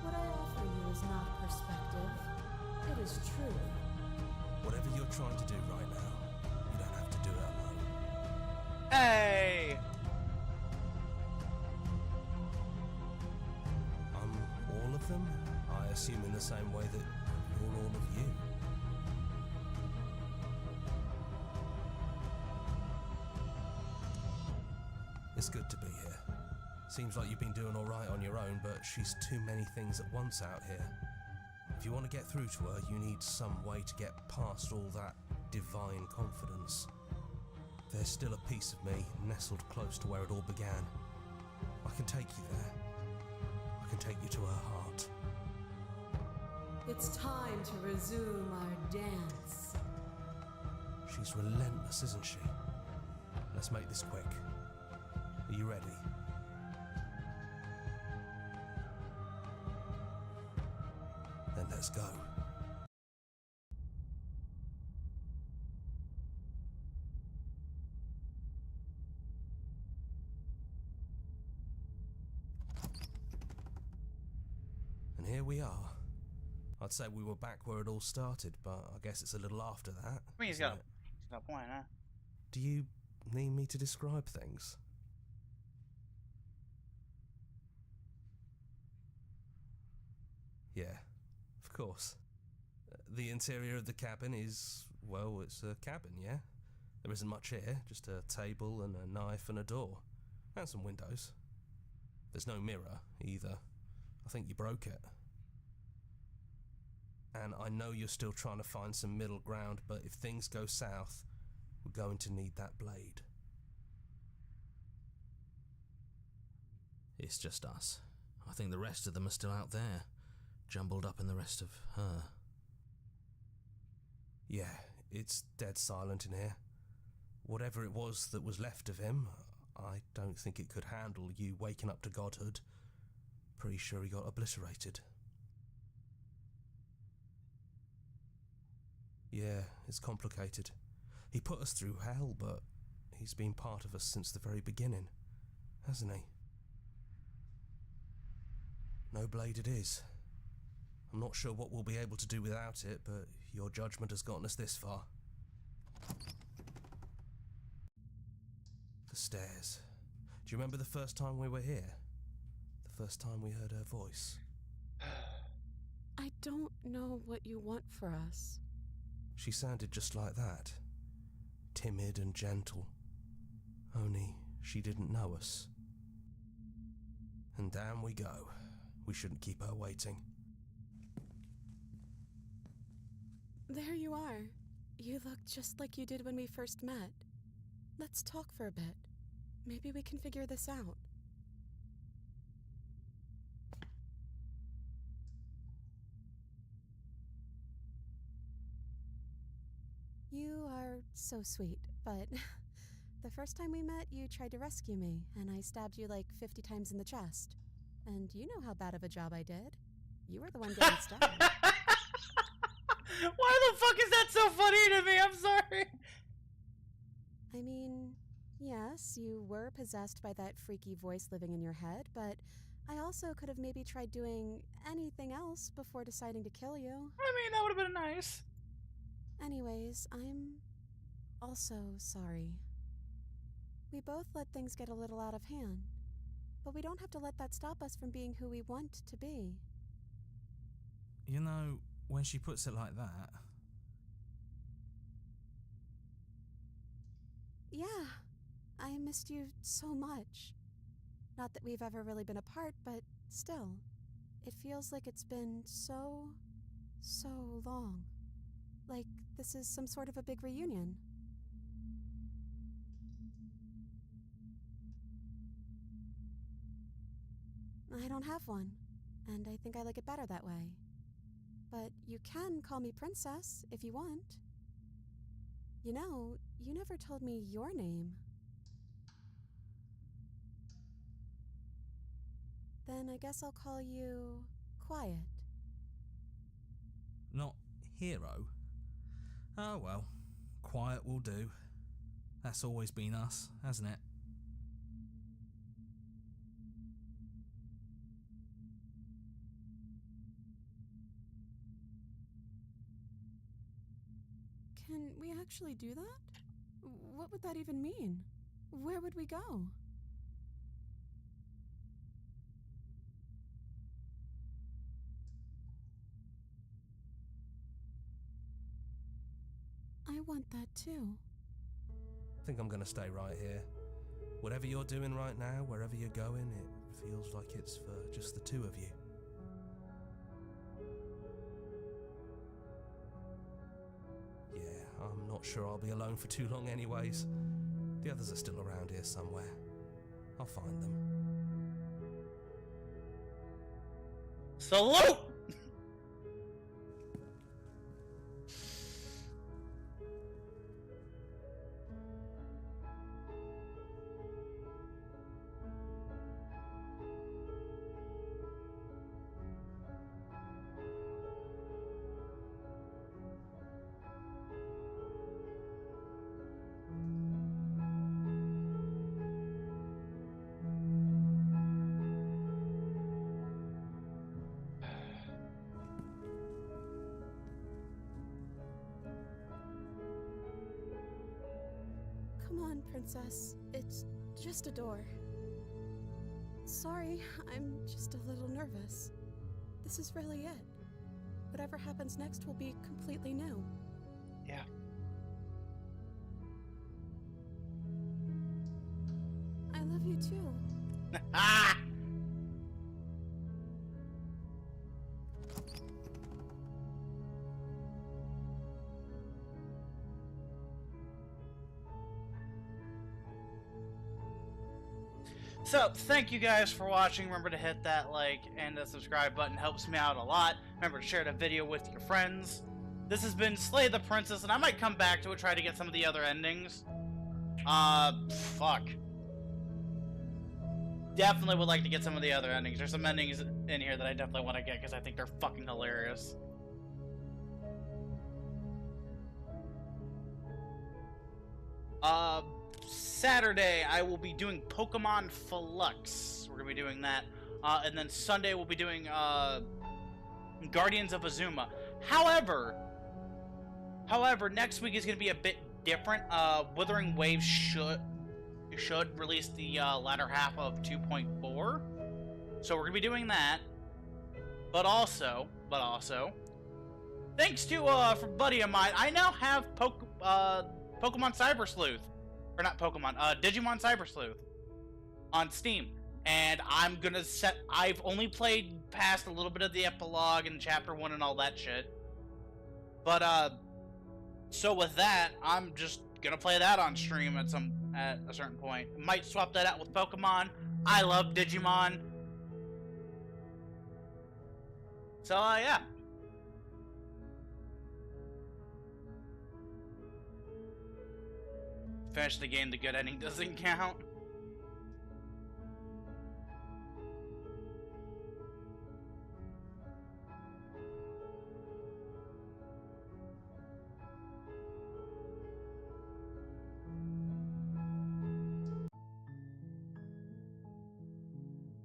What I offer you is not perspective. It is truth. Whatever you're trying to do right now, you don't have to do it alone. Hey! All of them? I assume in the same way that you're all of you. It's good to be here. Seems like you've been doing alright on your own, but she's too many things at once out here. If you want to get through to her, you need some way to get past all that divine confidence. There's still a piece of me nestled close to where it all began. I can take you there. I can take you to her heart. It's time to resume our dance. She's relentless, isn't she? Let's make this quick. Are you ready? Then let's go. And here we are. I'd say we were back where it all started, but I guess it's a little after that. I mean, he's isn't got it? a point, huh? Do you need me to describe things? Yeah, of course. The interior of the cabin is, well, it's a cabin, yeah? There isn't much here, just a table and a knife and a door. And some windows. There's no mirror, either. I think you broke it. And I know you're still trying to find some middle ground, but if things go south, we're going to need that blade. It's just us. I think the rest of them are still out there, jumbled up in the rest of her. Yeah, it's dead silent in here. Whatever it was that was left of him, I don't think it could handle you waking up to godhood. Pretty sure he got obliterated. Yeah, it's complicated. He put us through hell, but he's been part of us since the very beginning, hasn't he? No blade it is. I'm not sure what we'll be able to do without it, but your judgment has gotten us this far. The stairs. Do you remember the first time we were here? The first time we heard her voice? I don't know what you want for us. She sounded just like that. Timid and gentle. Only she didn't know us. And down we go. We shouldn't keep her waiting. There you are. You look just like you did when we first met. Let's talk for a bit. Maybe we can figure this out. You are so sweet, but the first time we met, you tried to rescue me, and I stabbed you like 50 times in the chest. And you know how bad of a job I did. You were the one getting stabbed. Why the fuck is that so funny to me? I'm sorry. I mean, yes, you were possessed by that freaky voice living in your head, but I also could have maybe tried doing anything else before deciding to kill you. I mean, that would have been nice. Anyways, I'm also sorry. We both let things get a little out of hand, but we don't have to let that stop us from being who we want to be. You know, when she puts it like that, Yeah, I missed you so much. Not that we've ever really been apart, but still, it feels like it's been so long. Like this is some sort of a big reunion. I don't have one, and I think I like it better that way. But you can call me Princess if you want. You know, you never told me your name. Then I guess I'll call you Quiet. Not hero? Oh well, quiet will do. That's always been us, hasn't it? Can we actually do that? What would that even mean? Where would we go? I want that too. I think I'm gonna stay right here. Whatever you're doing right now, wherever you're going, it feels like it's for just the two of you. Yeah, I'm not sure I'll be alone for too long anyways. The others are still around here somewhere. I'll find them. Salute! Come on, Princess. It's just a door. Sorry, I'm just a little nervous. This is really it. Whatever happens next will be completely new. Yeah. I love you too. Ah! So, thank you guys for watching. Remember to hit that like and the subscribe button. Helps me out a lot. Remember to share the video with your friends. This has been Slay the Princess, and I might come back to it, try to get some of the other endings. Fuck. Definitely would like to get some of the other endings. There's some endings in here that I definitely want to get, because I think they're fucking hilarious. Saturday, I will be doing Pokemon Flux. We're going to be doing that. And then Sunday, we'll be doing, Guardians of Azuma. However, next week is going to be a bit different. Wuthering Waves should release the, latter half of 2.4. So we're going to be doing that. But also, thanks to, a buddy of mine, I now have Pokemon Cyber Sleuth. Or not Pokemon, Digimon Cyber Sleuth on Steam. And I'm gonna I've only played past a little bit of the epilogue and chapter 1 and all that shit. But, so with that, I'm just gonna play that on stream at a certain point. Might swap that out with Pokemon. I love Digimon. So, yeah. Finish the game, the good ending doesn't count.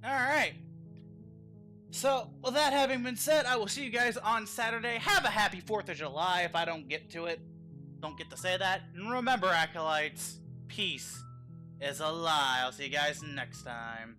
Alright. So, with that having been said, I will see you guys on Saturday. Have a happy 4th of July if I don't get to it. Don't get to say that. And remember, Acolytes, peace is a lie. I'll see you guys next time.